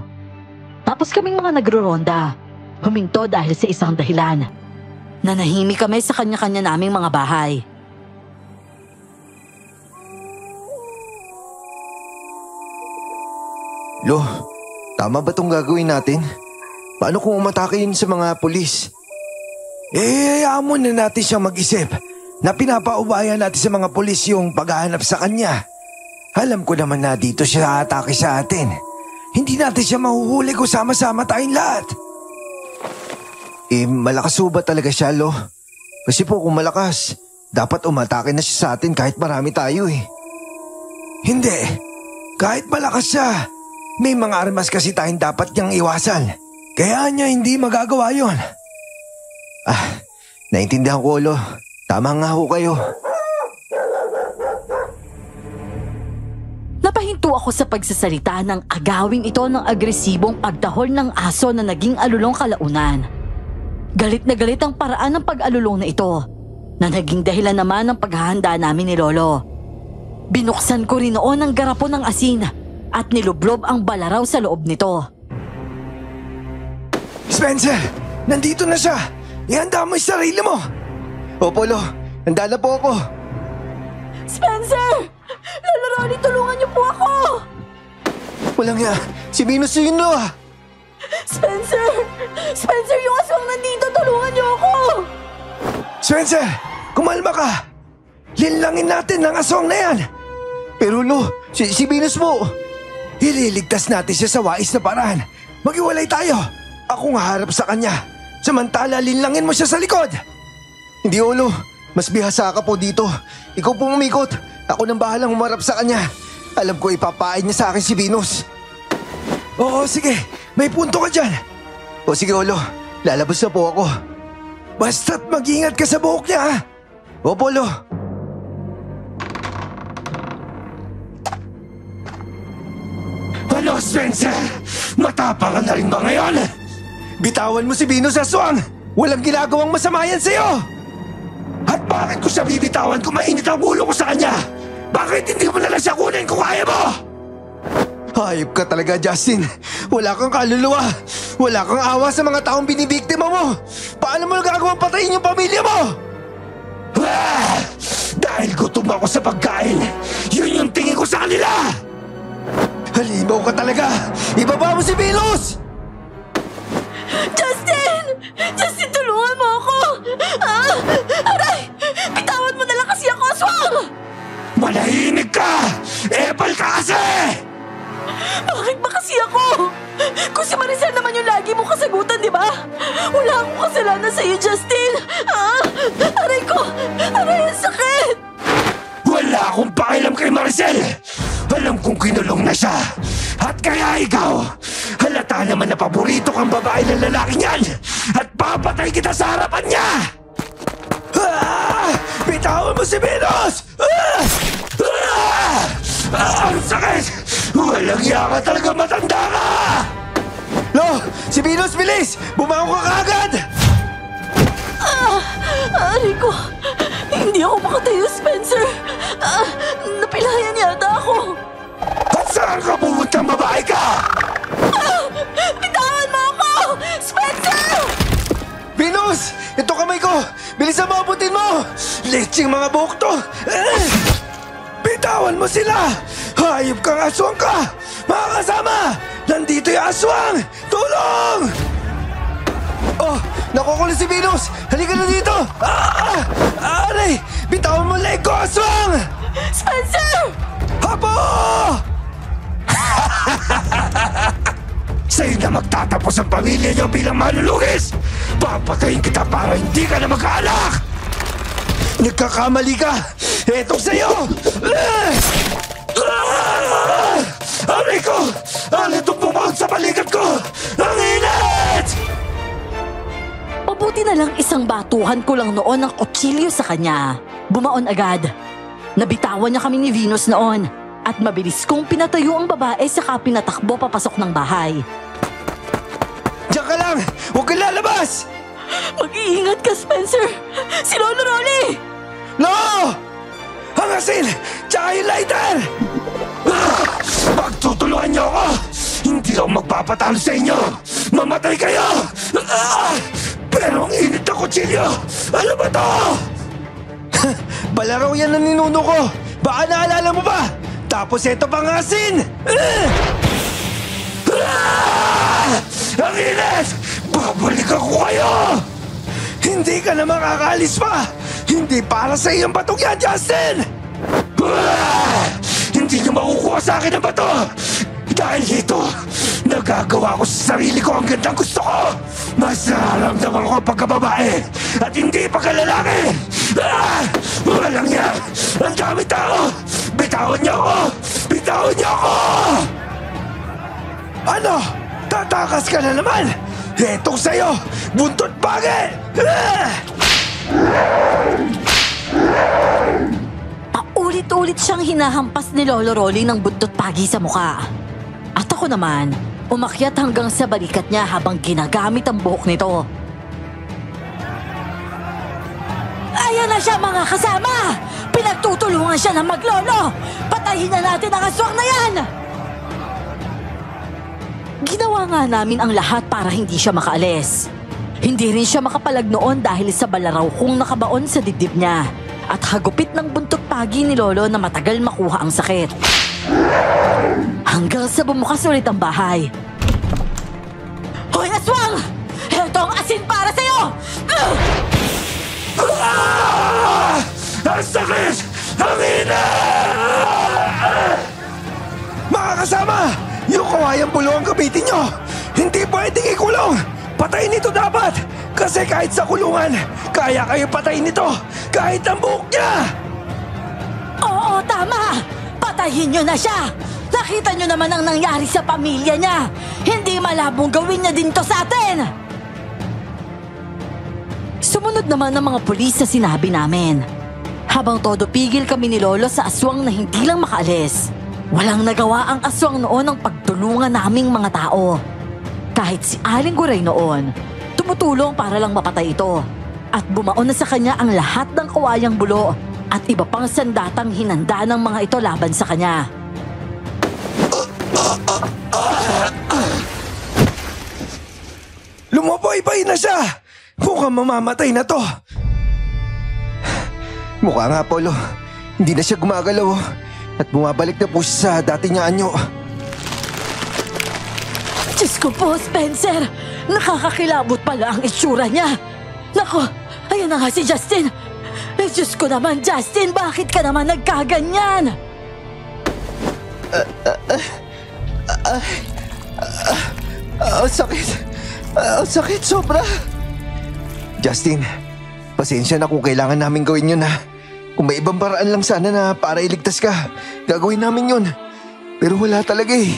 Tapos kaming mga nagro-ronda, huminto dahil sa isang dahilan. Nanahimik kami sa kanya-kanya naming mga bahay. Lo, tama ba itong gagawin natin? Paano kung umatake yun sa mga pulis? Hayaan mo na natin siyang mag-isip na pinapaubayan natin sa mga pulis yung paghahanap sa kanya. Alam ko naman na dito siya atake sa atin. Hindi natin siya mahuhuli kung sama-sama tayong lahat. Malakas ba talaga siya, Lo? Kasi po kung malakas, dapat umatake na siya sa atin kahit marami tayo eh. Hindi. Kahit malakas siya, may mga armas kasi tayong dapat niyang iwasan. Kaya niya hindi magagawa yon. Naintindihan ko, Lo. Tama nga ho kayo. Napahinto ako sa pagsasalita ng agawing ito ng agresibong pagdahol ng aso na naging alulong kalaunan. Galit na galit ang paraan ng pag-alulong na ito na naging dahilan naman ng paghahanda namin ni Lolo. Binuksan ko rin noon ang garapon ng asin at nilublob ang balaraw sa loob nito. Spencer, nandito na siya. Ihanda mo yung sarili mo. Opo, Lo. Handa na po ako. Spencer! Lolo Ronnie, tulungan niyo po ako! Walang nga. Si Venus yun, Lo. Spencer! Spencer, yung aswang nandito! Tulungan niyo ako! Spencer, kumalma ka. Linlangin natin ang aswang na yan. Pero, Lo, si Venus po. Ililigtas natin siya sa wais na paraan. Maghiwalay tayo. Ako nga harap sa kanya. Samantala, linlangin mo siya sa likod. Hindi, Lo. Mas bihasa ka po dito. Ikaw po umikot. Ako nang bahalang humarap sa kanya. Alam ko ipapain niya sa akin si Venus. Oo, sige. May punto ka dyan. O sige, Lo. Lalabas na po ako. Basta't mag-ingat ka sa buhok niya, ha? Opo, Lo. Ano, Spencer? Matapang ka na rin ba ngayon? Bitawan mo si Venus Aswang! Walang ginagawang masama yan sa'yo! At bakit ko siya bibitawan kung mainit ang ulo ko sa kanya? Bakit hindi mo na lang siya kunin kung kaya mo? Hayop ka talaga, Justin. Wala kang kaluluwa. Wala kang awa sa mga taong binibiktima mo. Paano mo nagagawang patayin yung pamilya mo? Dahil gutom ako sa pagkain. Yun yung tingin ko sa kanila! Halimaw ka talaga! Ibaba mo si Venus! Justin! Justin, tulungan mo ako! Aray! Bitawan mo na lang kasi ako, aswang! Manahimik ka! Epal ka kasi! Bakit ba kasi ako? Kung si Maricel naman yung lagi mo kasagutan, di ba? Wala akong kasalanan sa'yo, Justin! Aray ko! Aray, ang sakit! Wala akong pakialam kay Maricel! Alam kong kinulong na siya! At kaya ikaw, halata naman na paborito kang babae ng lalaki niyan! At papatay kita sa harapan niya! Bitawan mo si Venus! Ang sakit! Walang yaka talaga, matanda ka! Lo! Si Venus, bilis! Bumangon ka kaagad! Aray ko! Hindi ako makatayo, Spencer! Napilayan yata ako! At saan ka pumuntang babae ka? Bitawan mo ako! Spencer! Venus! Ito kamay ko! Bilisan mo, abutin mo! Leching mga buhok to! Bitawan mo sila! Hayop kang aswang ka! Mga kasama! Nandito yung aswang! Tulong! Oh! Nakukulo si Venus! Halika na dito! Aray! Bitawan mo leg ko, aswang! Spencer! Hapo! Sa'yo na magtatapos ang pamilya niyo bilang malulugis! Papatayin kita para hindi ka na mag-aalak! Nagkakamali ka! Etong sa'yo! Aray ko! Ano itong bumawag sa balikat ko? Ang init! Mabuti na lang isang batuhan ko lang noon ng kutsilyo sa kanya. Bumaon agad. Nabitawan niya kami ni Venus noon at mabilis kong pinatayo ang babae saka pinatakbo papasok ng bahay. Diyan ka lang! Huwag kang lalabas! Mag-iingat ka, Spencer! Si Lolo Rolly! No! Ang asin! Tsaka yung lighter! Pagtutulungan niyo ako! Hindi ako magpapatalo sa inyo! Mamatay kayo! Pero ang init na kutsilyo! Ano ba to? Balaraw yan na ninuno ko! Baka naalala mo ba? Tapos ito pang asin! Ang init! Babalikan ko kayo! Hindi ka na makakaalis pa! Hindi para sa iyong batong yan, Justin! Hindi niyo makukuha sa akin ang bato! Dahil dito, nagagawa ko sa sarili ko ang gandang gusto ko! Mas nararamdaman ko ang pagkababae at hindi pagkalalaki! Walang yan! Ang dami tao! Bitawan niyo ako! Bitawan niyo ako! Ano? Tatakas ka na naman! Etong sa'yo! Buntot pagi! Paulit-ulit siyang hinahampas ni Lolo Rolly ng buntot pagi sa muka. At ako naman, umakyat hanggang sa balikat niya habang ginagamit ang buhok nito. Ayan na siya, mga kasama! Pinagtutulungan siya ng maglolo! Patayin na natin ang aswang na yan! Ginawa nga namin ang lahat para hindi siya makaalis. Hindi rin siya makapalag noon dahil sa balaraw kong nakabaon sa dibdib niya at hagupit ng buntot pagi ni Lolo na matagal makuha ang sakit. Hanggang sa bumukas ulit ang bahay. Hoy, aswang! Heto ang asin para sa'yo! Ang sakit! Ang ina! Mga kasama! Yung kawayang bulo ang gamitin nyo! Hindi pwedeng ikulong! Patayin ito dapat! Kasi kahit sa kulungan, kaya kayo patayin ito! Kahit ang buhok niya! Oo, tama! Patayin niyo na siya! Nakita niyo naman ang nangyari sa pamilya niya! Hindi malabong gawin niya din to sa atin! Sumunod naman ng mga pulis sa sinabi namin. Habang todo pigil kami ni Lolo sa aswang na hindi lang makaalis. Walang nagawa ang aswang noon ng pagtulungan naming mga tao. Kahit si Aling Guray noon, tumutulong para lang mapatay ito. At bumaon na sa kanya ang lahat ng kawayang bulo at iba pang sandatang hinanda ng mga ito laban sa kanya. Lumaboy-bay na siya! Mukhang mamamatay na to! Mukha nga, Apollo. Hindi na siya gumagalaw. At bumabalik na po siya sa dati niya anyo. Diyos ko po, Spencer! Nakakakilabot pala ang itsura niya! Naku, ayun na nga si Justin! Diyos ko naman, Justin! Bakit ka naman nagkaganyan? Ang sakit. Ang sakit, sobra. Justin, Pasensya na kung kailangan namin gawin yun ha. Kung may ibang paraan lang sana na para iligtas ka, gagawin namin yun. Pero wala talaga eh.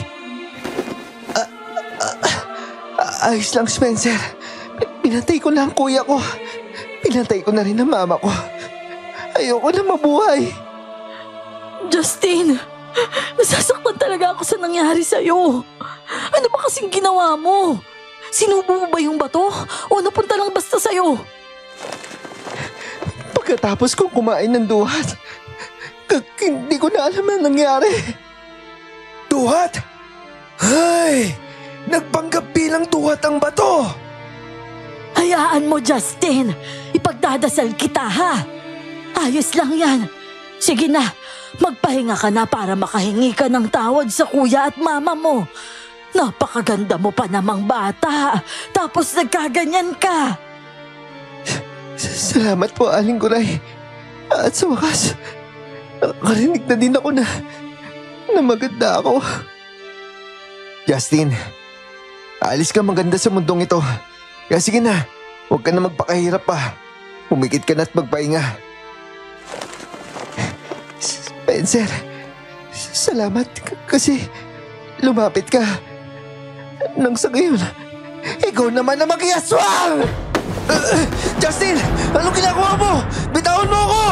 Ayos lang, Spencer. Pinatay ko na ang kuya ko. Pinatay ko na rin ang mama ko. Ayoko na mabuhay. Justin, nasasaktan talaga ako sa nangyari sa'yo. Ano ba kasing ginawa mo? Sinubo mo ba yung bato? O napunta lang basta sa'yo? Pagkatapos kong kumain ng duhat, hindi ko na alam ang nangyari. Duhat? Ay! Nagpanggap bilang duhat ang bato! Hayaan mo, Justin. Ipagdadasal kita, ha? Ayos lang yan. Sige na, magpahinga ka na para makahingi ka ng tawad sa kuya at mama mo. Napakaganda mo pa namang bata. Tapos nagkaganyan ka. Salamat po, Aling Guray. At sa wakas, nakarinig na din ako na maganda ako. Justin, aalis ka maganda sa mundong ito. Kaya sige na, huwag ka na magpakahirap pa. Pumikit ka na at magpahinga. Spencer, salamat kasi lumapit ka. Nang sa gayon, ikaw naman na mag-iaswang! Justin, anong ginagawa mo? Bitawan mo ako!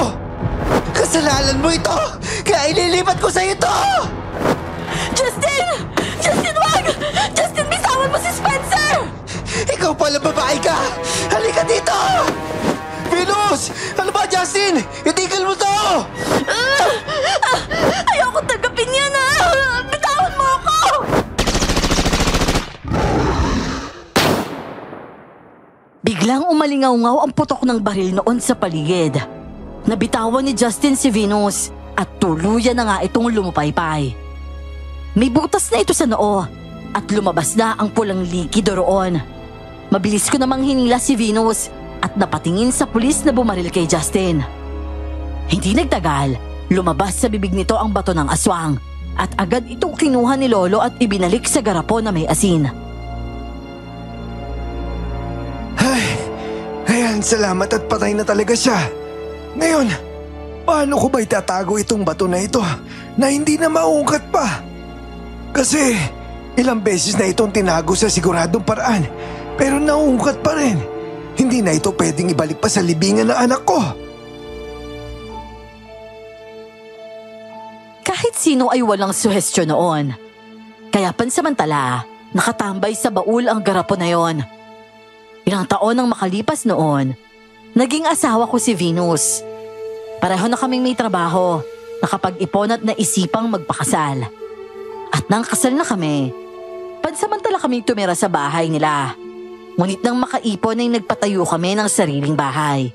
Kasalanan mo ito! Kaya ililipat ko sa'yo ito! Justin! Justin, wag! Justin, bitawan mo si Spencer! Ikaw pala babae ka! Halika dito! Venus! Ano ba, Justin? Itigil mo to! Ayoko tanggapin yan, ha! Bitawan mo ako! Biglang umalingaw-ngaw ang putok ng baril noon sa paligid. Nabitawan ni Justin si Venus at tuluyan na nga itong lumupaypay. May butas na ito sa noo at lumabas na ang pulang likido roon. Mabilis ko namang hinila si Venus at napatingin sa pulis na bumaril kay Justin. Hindi nagtagal, lumabas sa bibig nito ang bato ng aswang at agad itong kinuha ni Lolo at ibinalik sa garapon na may asin. Ayan, salamat at patay na talaga siya. Ngayon, paano ko ba itatago itong bato na ito na hindi na maungkat pa? Kasi ilang beses na itong tinago sa siguradong paraan pero naungkat pa rin. Hindi na ito pwedeng ibalik pa sa libingan ng anak ko. Kahit sino ay walang suhestyon noon. Kaya pansamantala, nakatambay sa baul ang garapon na yon. Ilang taon nang makalipas noon, naging asawa ko si Venus. Pareho na kaming may trabaho, nakapag-ipon at naisipang magpakasal. At nang kasal na kami, pansamantala kaming tumira sa bahay nila. Ngunit nang makaipon ay nagpatayo kami ng sariling bahay.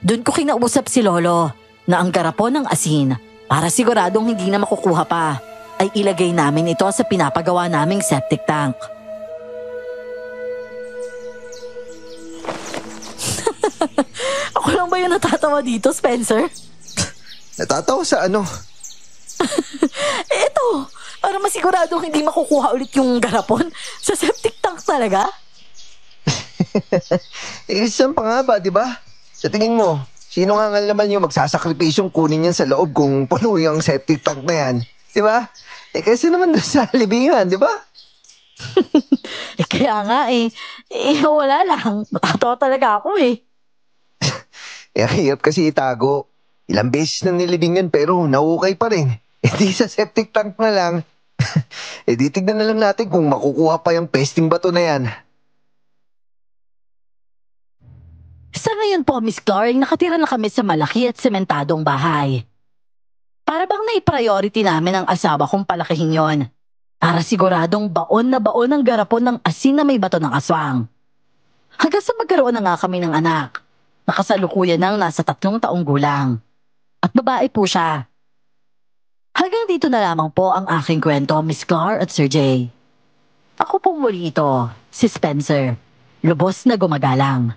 Doon ko kinausap si Lolo na ang garapon ng asin, para siguradong hindi na makukuha pa, ay ilagay namin ito sa pinapagawa naming septic tank. Ako lang ba yung natatawa dito, Spencer? Natatawa sa ano? Ito, para masiguradong hindi makukuha ulit yung garapon sa septic tank talaga. Saan pa nga ba, di ba? Sa tingin mo, sino nga naman yung magsasakripisyong kunin yan sa loob kung puno yung septic tank na yan? Di ba? Kasi naman doon sa libingan, di ba? Kaya nga wala lang. Matatawa talaga ako eh. Hirap kasi itago. Ilang beses na nilibingan pero naukay pa rin. Di sa septic tank na lang. Di tignan na lang natin kung makukuha pa yung pesting bato na yan. Sa ngayon po, Miss Clark, nakatira na kami sa malaki at sementadong bahay. Para bang nai-priority namin ang asawa kong palakihin yon. Para siguradong baon na baon ang garapon ng asin na may bato ng aswang. Hanggang sa magkaroon na nga kami ng anak. Nakasalukuyan ng nasa 3 taong gulang. At babae po siya. Hanggang dito na lamang po ang aking kwento, Miss Clark at Sir Jay. Ako po muli ito, si Spencer. Lubos na gumagalang.